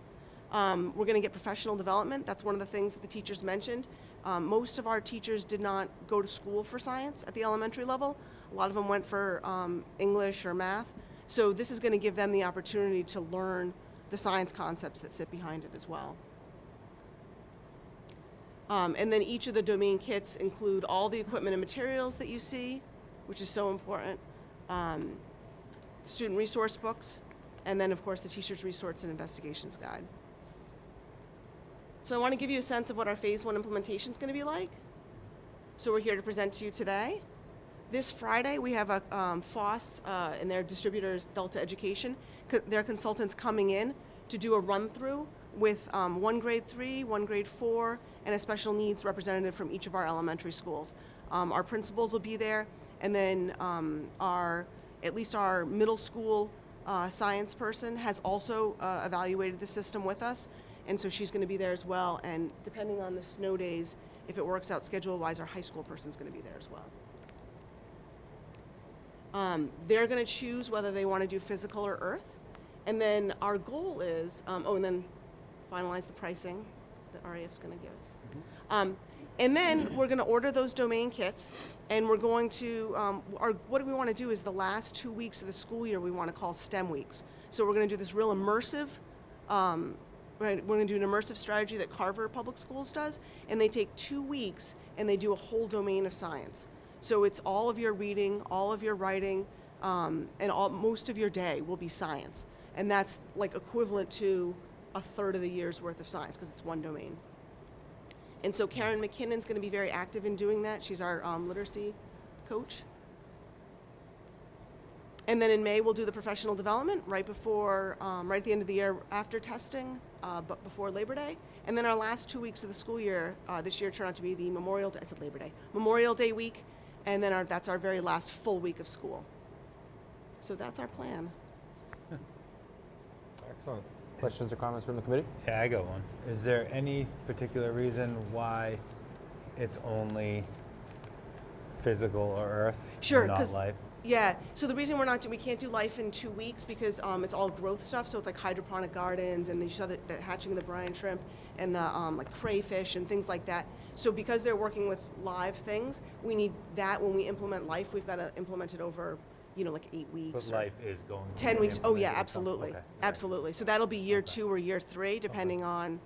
We're going to get professional development. That's one of the things that the teachers mentioned. Most of our teachers did not go to school for science at the elementary level. A lot of them went for English or math. So this is going to give them the opportunity to learn the science concepts that sit behind it as well. And then each of the domain kits include all the equipment and materials that you see, which is so important. Student resource books, and then of course the teacher's resource and investigations guide. So I want to give you a sense of what our phase 1 implementation is going to be like. So we're here to present to you today. This Friday we have a FOSS and their distributors, Delta Education, their consultants coming in to do a run through with 1 grade 3, 1 grade 4, and a special needs representative from each of our elementary schools. Our principals will be there, and then at least our middle school science person has also evaluated the system with us, and so she's going to be there as well. And depending on the snow days, if it works out schedule-wise, our high school person's going to be there as well. They're going to choose whether they want to do physical or earth, and then our goal is, and then finalize the pricing that RAF's going to give us. Mm-hmm. And then we're going to order those domain kits, and we're going to, what we want to do is the last 2 weeks of the school year we want to call STEM weeks. So we're going to do this real immersive, we're going to do an immersive strategy that Carver Public Schools does, and they take 2 weeks and they do a whole domain of science. So it's all of your reading, all of your writing, and most of your day will be science. And that's like equivalent to a third of the year's worth of science because it's 1 domain. And so Karen McKinnon's going to be very active in doing that. She's our literacy coach. And then in May, we'll do the professional development right before, right at the end of the year after testing, but before Labor Day. And then our last 2 weeks of the school year this year turn out to be the Memorial Day, I said Labor Day, Memorial Day week, and then that's our very last full week of school. So that's our plan. Excellent. Questions or comments from the committee? Yeah, I got one. Is there any particular reason why it's only physical or earth, Sure, not life? Yeah, so the reason we can't do life in 2 weeks because it's all growth stuff, so it's like hydroponic gardens, and you saw the hatching of the brine shrimp and the like crayfish and things like that. So because they're working with live things, we need that when we implement life, we've got to implement it over, like 8 weeks. But life is going to 10 be weeks, oh yeah, implemented at some- absolutely, okay. absolutely. So that'll be year 2 or year 3, depending on,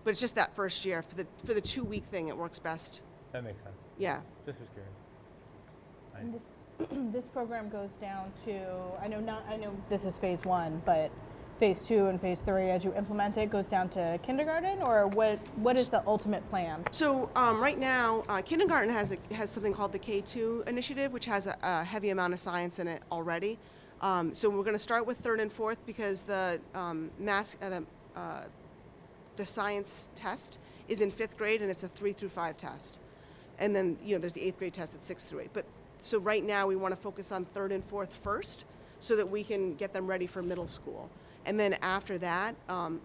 but it's just that first year. For the 2 week thing, it works best. That makes sense. Yeah. Just was curious. And this program goes down to, I know this is phase 1, but phase 2 and phase 3, as you implement it, goes down to kindergarten, or what is the ultimate plan? So right now, kindergarten has something called the K2 initiative, which has a heavy amount of science in it already. So we're going to start with 3rd and 4th because the science test is in 5th grade, and it's a 3 through 5 test. And then there's the 8th grade test that's 6 through 8. But so right now we want to focus on 3rd and 4th first, so that we can get them ready for middle school. And then after that,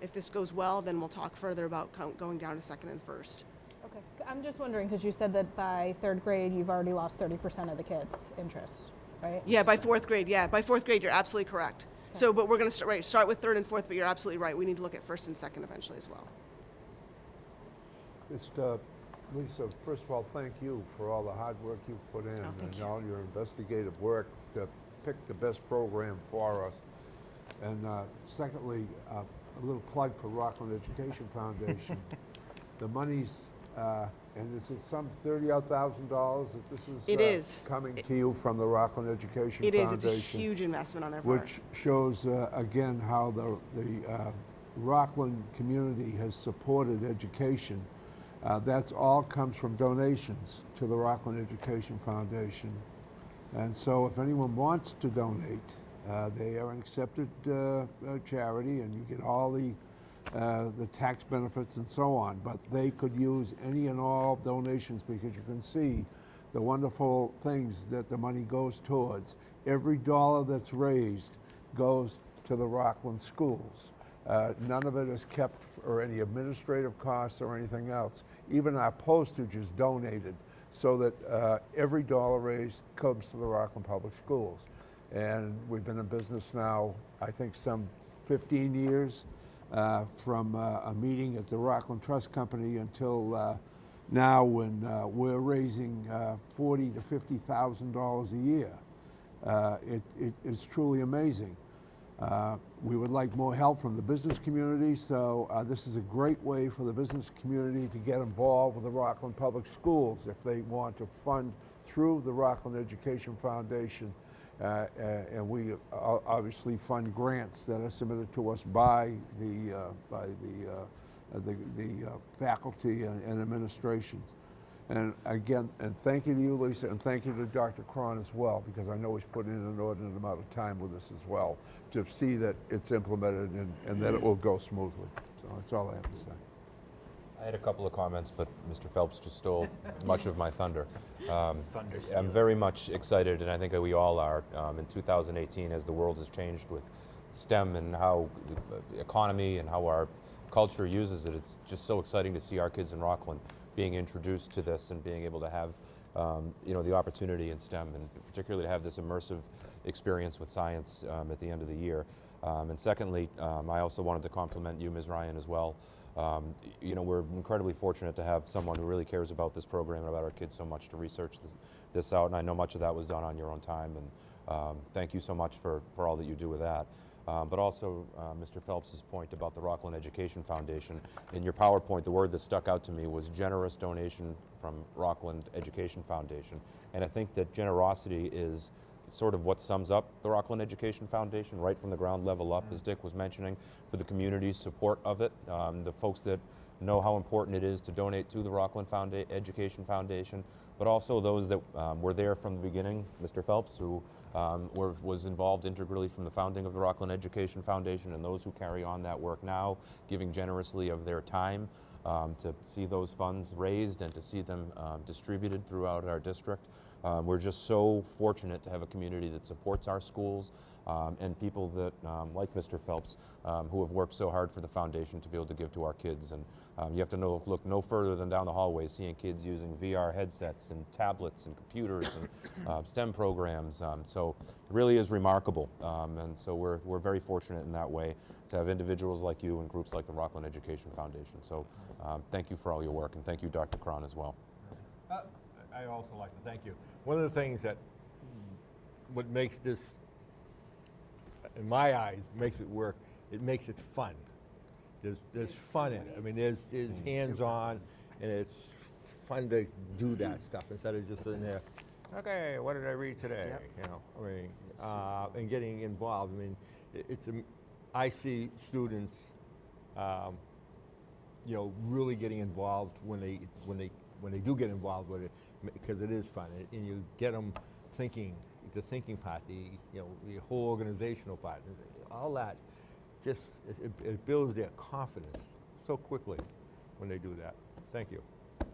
if this goes well, then we'll talk further about going down to 2nd and 1st. Okay, I'm just wondering because you said that by 3rd grade you've already lost 30% of the kids' interest, right? Yeah, by 4th grade. Yeah, by 4th grade you're absolutely correct. Okay. So, but we're going to start with 3rd and 4th, but you're absolutely right. We need to look at 1st and 2nd eventually as well. Just, Lisa, first of all, thank you for all the hard work you've put in and all your investigative work to pick the best program for us. And secondly, a little plug for Rockland Education Foundation. The monies And is it some $30,000 that this is, It is. coming to you from the Rockland Education It is. Foundation? It's a huge investment on their part. Which shows, again, how the Rockland community has supported education. That's all comes from donations to the Rockland Education Foundation. And so if anyone wants to donate, they are an accepted charity, and you get all the tax benefits and so on. But they could use any and all donations, because you can see the wonderful things that the money goes towards. Every dollar that's raised goes to the Rockland schools. None of it is kept for any administrative costs or anything else. Even our postage is donated, so that every dollar raised comes to the Rockland Public Schools. And we've been in business now, I think, some 15 years, from a meeting at the Rockland Trust Company until now, when we're raising $40,000 to $50,000 a year. It's truly amazing. We would like more help from the business community, so this is a great way for the business community to get involved with the Rockland Public Schools if they want to fund through the Rockland Education Foundation. And we obviously fund grants that are submitted to us by the faculty and administrations. And again, and thank you to you, Lisa, and thank you to Dr. Cron as well, because I know he's put in an inordinate amount of time with this as well, to see that it's implemented and that it will go smoothly. So that's all I have to say. I had a couple of comments, but Mr. Phelps just stole much of my thunder. I'm very much excited, and I think we all are, in 2018, as the world has changed with STEM and how the economy and how our culture uses it. It's just so exciting to see our kids in Rockland being introduced to this and being able to have the opportunity in STEM, and particularly to have this immersive experience with science at the end of the year. And secondly, I also wanted to compliment you, Ms. Ryan, as well. We're incredibly fortunate to have someone who really cares about this program and about our kids so much to research this out, and I know much of that was done on your own time, and thank you so much for all that you do with that. But also, Mr. Phelps's point about the Rockland Education Foundation. In your PowerPoint, the word that stuck out to me was generous donation from Rockland Education Foundation. And I think that generosity is sort of what sums up the Rockland Education Foundation, right from the ground level up, as Dick was mentioning, for the community's support of it, the folks that know how important it is to donate to the Rockland Education Foundation, but also those that were there from the beginning, Mr. Phelps, who was involved integrally from the founding of the Rockland Education Foundation, and those who carry on that work now, giving generously of their time to see those funds raised and to see them distributed throughout our district. We're just so fortunate to have a community that supports our schools, and people that, like Mr. Phelps, who have worked so hard for the foundation to be able to give to our kids. And you have to look no further than down the hallway, seeing kids using VR headsets and tablets and computers and STEM programs. So it really is remarkable. And so we're very fortunate in that way to have individuals like you and groups like the Rockland Education Foundation. So thank you for all your work, and thank you, Dr. Cron, as well. I also like to thank you. One of the things that what makes this, in my eyes, makes it work, it makes it fun. There's fun in it. I mean, there's hands-on, and it's fun to do that stuff instead of just sitting there, okay, what did I read today? Yep. You know, I mean, and getting involved. I mean, I see students, really getting involved when they do get involved with it, because it is fun, and you get them thinking, the thinking part, the whole organizational part, all that. Just it builds their confidence so quickly when they do that. Thank you.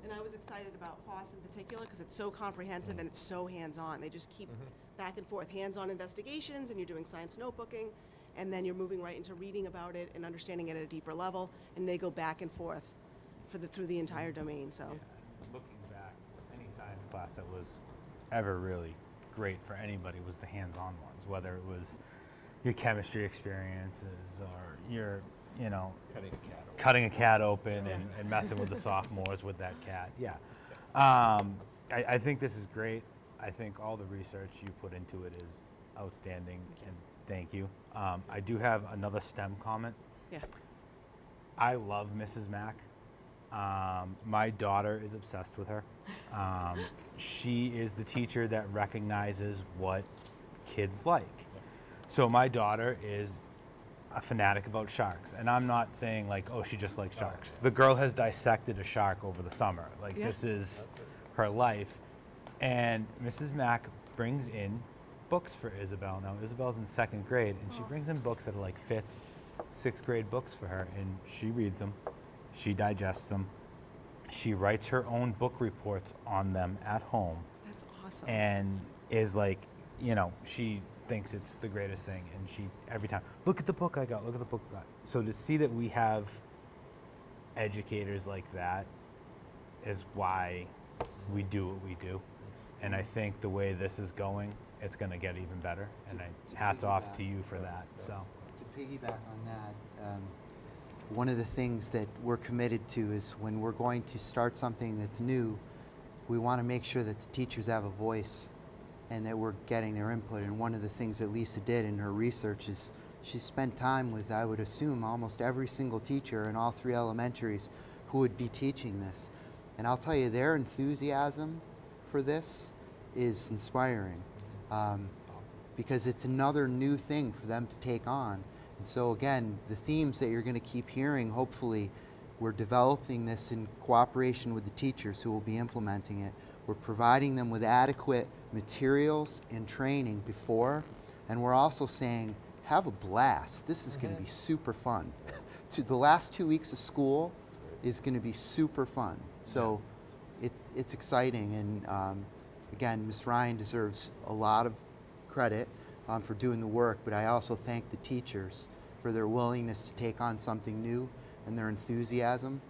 And I was excited about FOSS in particular because it's so comprehensive and it's so hands-on. They just keep back and forth hands-on investigations, and you're doing science notebooking, and then you're moving right into reading about it and understanding it at a deeper level, and they go back and forth through the entire domain. So, looking back, any science class that was ever really great for anybody was the hands-on ones, whether it was your chemistry experiences or your, cutting a cat open and messing with the sophomores with that cat. Yeah. I think this is great. I think all the research you put into it is outstanding, and thank you. I do have another STEM comment. yeah. I love Mrs. Mack. My daughter is obsessed with her. She is the teacher that recognizes what kids like. So my daughter is a fanatic about sharks, and I'm not saying like, oh, she just likes sharks. The girl has dissected a shark over the summer. Like, this is her life. And Mrs. Mack brings in books for Isabel. Now, Isabel's in 2nd grade, and she brings in books that are like 5th, 6th grade books for her, and she reads them, she digests them, she writes her own book reports on them at home. That's awesome. And is like, you know, she thinks it's the greatest thing, and she every time, look at the book I got, look at the book I got. So to see that we have educators like that is why we do what we do. And I think the way this is going, it's going to get even better. And hats off to you for that. So to piggyback on that, one of the things that we're committed to is when we're going to start something that's new, we want to make sure that the teachers have a voice and that we're getting their input. And one of the things that Lisa did in her research is she spent time with, I would assume, almost every single teacher in all 3 elementaries who would be teaching this. And I'll tell you, their enthusiasm for this is inspiring, because it's another new thing for them to take on. And so again, the themes that you're going to keep hearing, hopefully, we're developing this in cooperation with the teachers who will be implementing it. We're providing them with adequate materials and training before, and we're also saying, have a blast. This is going to be super fun. The last 2 weeks of school is going to be super fun. So it's exciting, and again, Ms. Ryan deserves a lot of credit for doing the work, but I also thank the teachers for their willingness to take on something new and their enthusiasm.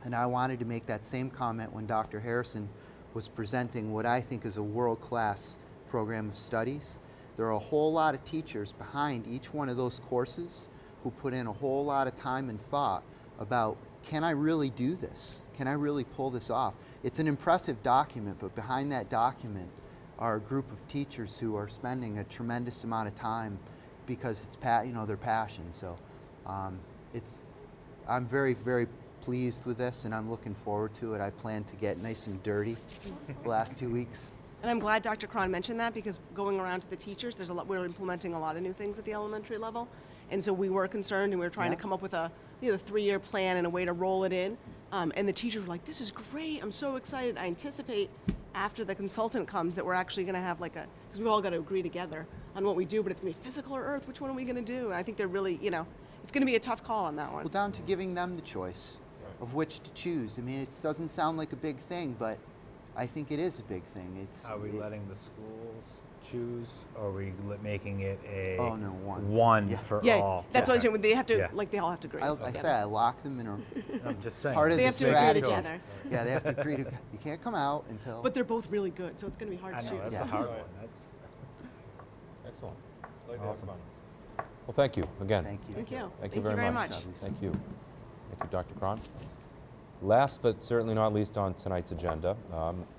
And I wanted to make that same comment when Dr. Harrison was presenting what I think is a world-class program of studies. There are a whole lot of teachers behind each one of those courses who put in a whole lot of time and thought about, can I really do this? Can I really pull this off? It's an impressive document, but behind that document are a group of teachers who are spending a tremendous amount of time because it's their passion. So I'm very, very pleased with this, and I'm looking forward to it. I plan to get nice and dirty the last 2 weeks. And I'm glad Dr. Cron mentioned that, because going around to the teachers, we're implementing a lot of new things at the elementary level. And so we were concerned, and we were trying to come up with a 3-year plan and a way to roll it in. And the teachers were like, this is great, I'm so excited. I anticipate after the consultant comes that we're actually going to have because we've all got to agree together on what we do, but it's going to be physical or earth, which one are we going to do? And I think they're really, it's going to be a tough call on that one. Well, down to giving them the choice of which to choose. I mean, it doesn't sound like a big thing, but I think it is a big thing. Are we letting the schools choose, or are we making it a one for yeah, all? That's what I was saying. They have to, they all have to agree. I say I lock them in a I'm just saying. part of they the have strategy. to agree together. Yeah, they have to agree. You can't come out until. But they're both really good, so it's going to be hard I to know, choose. that's a hard one. That's Excellent. Like Awesome. that fun. Well, thank you again. Thank you. Thank you. Thank you very much. Lisa. Thank you. Thank you, Dr. Cron. Last but certainly not least on tonight's agenda,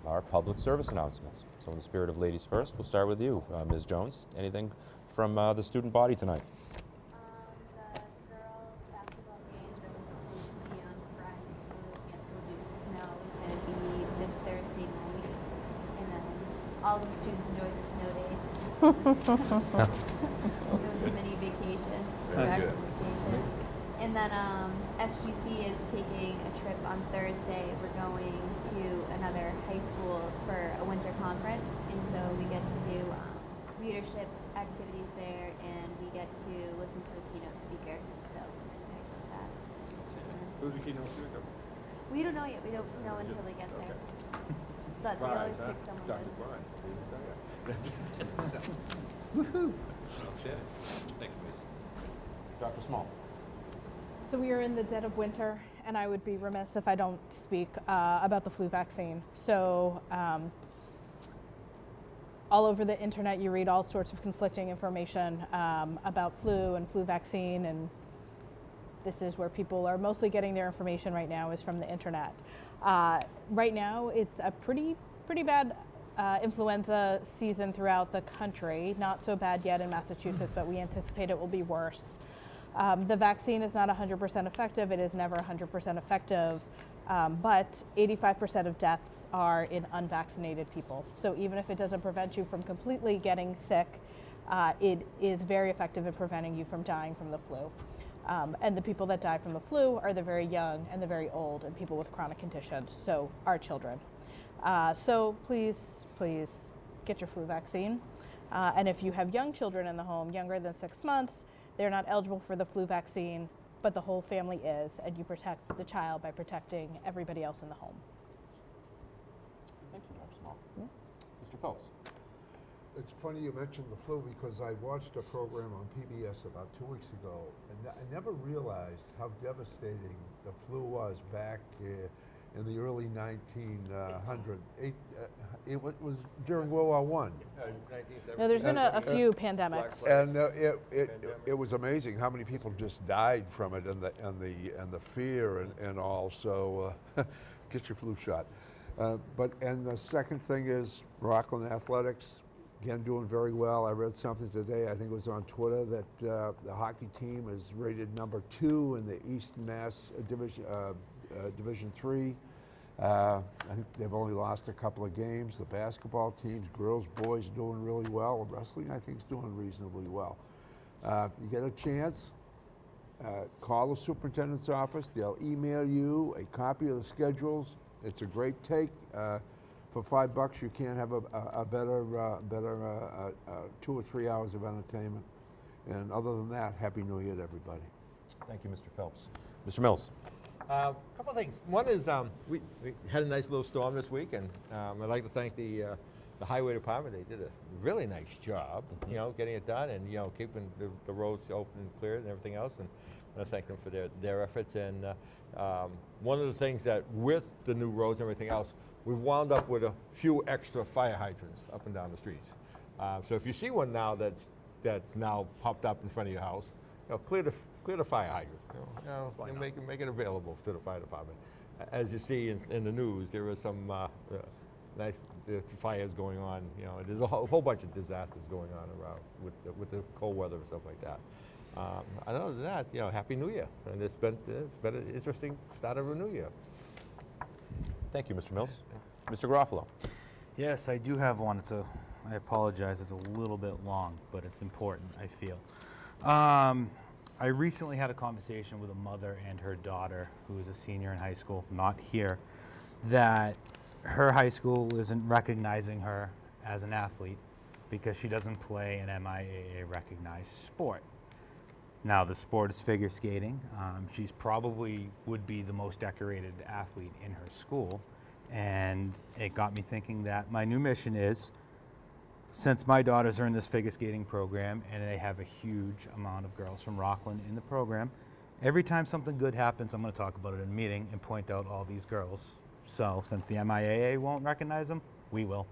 our public service announcements. So in the spirit of ladies first, we'll start with you, Ms. Jones. Anything from the student body tonight? The girls' basketball game that was supposed to be on Friday was canceled due to snow is going to be this Thursday night. And then all the students enjoyed the snow days. It was a mini vacation, vacation. And then SGC is taking a trip on Thursday. We're going to another high school for a winter conference, and so we get to do leadership activities there, and we get to listen to a keynote speaker. So I'm excited about that. Who's the keynote speaker? We don't know yet. We don't know until we get there. But they always pick someone Dr. good. Cron. Woohoo! Outstanding. Thank you, Ms. Dr. Small. So we are in the dead of winter, and I would be remiss if I don't speak about the flu vaccine. So all over the internet, you read all sorts of conflicting information about flu and flu vaccine, and this is where people are mostly getting their information right now, is from the internet. Right now, it's a pretty bad influenza season throughout the country. Not so bad yet in Massachusetts, but we anticipate it will be worse. The vaccine is not 100% effective. It is never 100% effective. But 85% of deaths are in unvaccinated people. So even if it doesn't prevent you from completely getting sick, it is very effective in preventing you from dying from the flu. And the people that die from the flu are the very young and the very old and people with chronic conditions, so our children. So please get your flu vaccine. And if you have young children in the home, younger than 6 months, they're not eligible for the flu vaccine, but the whole family is, and you protect the child by protecting everybody else in the home. Thank you, Dr. Small. Mr. Phelps. It's funny you mentioned the flu because I watched a program on PBS about 2 weeks ago, and I never realized how devastating the flu was back in the early 1900s. It was during World War I. No, there's been a few pandemics. And it was amazing how many people just died from it, and the fear and all. So get your flu shot. And the second thing is Rockland Athletics. Again, doing very well. I read something today, I think it was on Twitter, that the hockey team is rated number 2 in the East Mass Division 3. I think they've only lost a couple of games. The basketball teams, girls, boys, doing really well. Wrestling, I think, is doing reasonably well. You get a chance, call the superintendent's office. They'll email you a copy of the schedules. It's a great take. For $5, you can't have a better 2 or 3 hours of entertainment. And other than that, Happy New Year to everybody. Thank you, Mr. Phelps. Mr. Mills. A couple of things. One is we had a nice little storm this week, and I'd like to thank the highway department. They did a really nice job, getting it done, and keeping the roads open and clear and everything else. And I thank them for their efforts. And one of the things that with the new roads and everything else, we've wound up with a few extra fire hydrants up and down the streets. So if you see one now that's now popped up in front of your house, clear the fire hydrant. Make it available to the fire department. As you see in the news, there are some nice fires going on. There's a whole bunch of disasters going on around with the cold weather and stuff like that. And other than that, Happy New Year, and it's been an interesting start of a new year. Thank you, Mr. Mills. Mr. Garofalo. Yes, I do have one. I apologize, it's a little bit long, but it's important, I feel. I recently had a conversation with a mother and her daughter, who is a senior in high school, not here, that her high school isn't recognizing her as an athlete because she doesn't play an MIAA recognized sport. Now, the sport is figure skating. She's probably would be the most decorated athlete in her school. And it got me thinking that my new mission is, since my daughters are in this figure skating program and they have a huge amount of girls from Rockland in the program, every time something good happens, I'm going to talk about it in a meeting and point out all these girls. So since the MIAA won't recognize them, we will.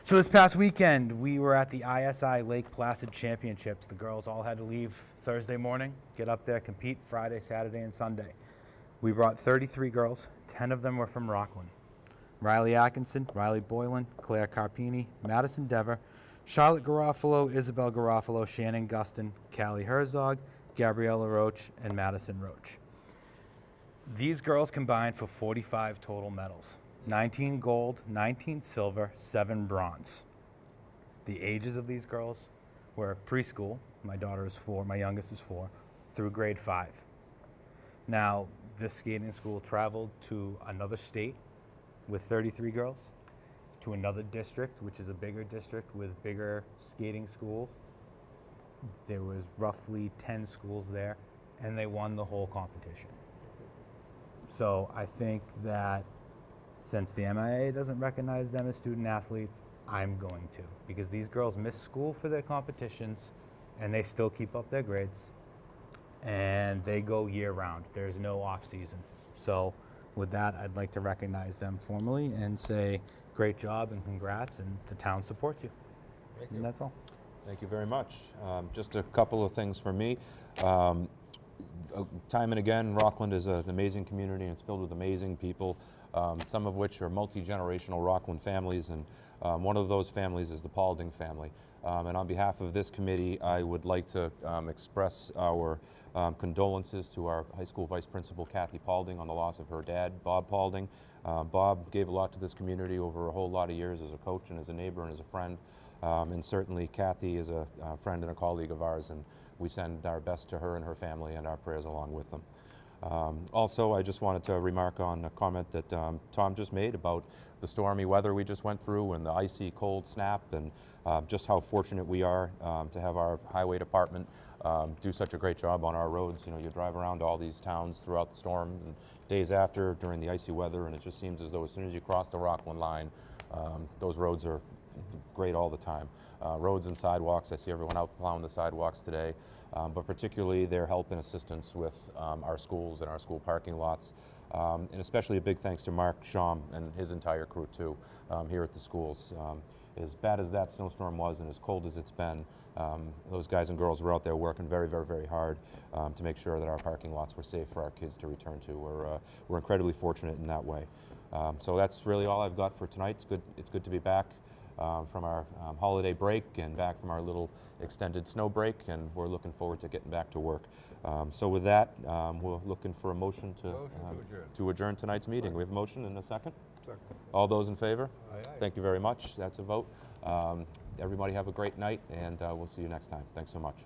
So this past weekend, we were at the ISI Lake Placid Championships. The girls all had to leave Thursday morning, get up there, compete Friday, Saturday, and Sunday. We brought 33 girls. 10 of them were from Rockland. Riley Atkinson, Riley Boylan, Claire Carpini, Madison Dever, Charlotte Garofalo, Isabel Garofalo, Shannon Gustin, Callie Herzog, Gabriella Roach, and Madison Roach. These girls combined for 45 total medals. 19 gold, 19 silver, 7 bronze. The ages of these girls were preschool, my daughter is 4, my youngest is 4, through grade 5. Now, this skating school traveled to another state with 33 girls, to another district, which is a bigger district with bigger skating schools. There was roughly 10 schools there, and they won the whole competition. So I think that since the MIA doesn't recognize them as student athletes, I'm going to, because these girls miss school for their competitions and they still keep up their grades and they go year round. There's no off season. So with that, I'd like to recognize them formally and say great job and congrats, and the town supports you. Thank you. And that's all. Thank you very much. Just a couple of things for me. Time and again, Rockland is an amazing community and it's filled with amazing people, some of which are multi-generational Rockland families, and one of those families is the Paulding family. And on behalf of this committee, I would like to express our condolences to our high school vice principal, Kathy Paulding, on the loss of her dad, Bob Paulding. Bob gave a lot to this community over a whole lot of years as a coach and as a neighbor and as a friend. And certainly Kathy is a friend and a colleague of ours, and we send our best to her and her family and our prayers along with them. Also, I just wanted to remark on a comment that Tom just made about the stormy weather we just went through and the icy cold snap, and just how fortunate we are to have our highway department do such a great job on our roads. You know, you drive around all these towns throughout the storms and days after during the icy weather, and it just seems as though as soon as you cross the Rockland line, those roads are great all the time. Roads and sidewalks, I see everyone out plowing the sidewalks today, but particularly their help and assistance with our schools and our school parking lots. And especially a big thanks to Mark Schaum and his entire crew too here at the schools. As bad as that snowstorm was and as cold as it's been, those guys and girls were out there working very, very, very hard to make sure that our parking lots were safe for our kids to return to. We're incredibly fortunate in that way. So that's really all I've got for tonight. It's good to be back from our holiday break and back from our little extended snow break, and we're looking forward to getting back to work. So with that, we're looking for a motion to adjourn tonight's meeting. We have a motion and a second? Second. All those in favor? Aye, aye. Thank you very much. That's a vote. Everybody have a great night, and we'll see you next time. Thanks so much.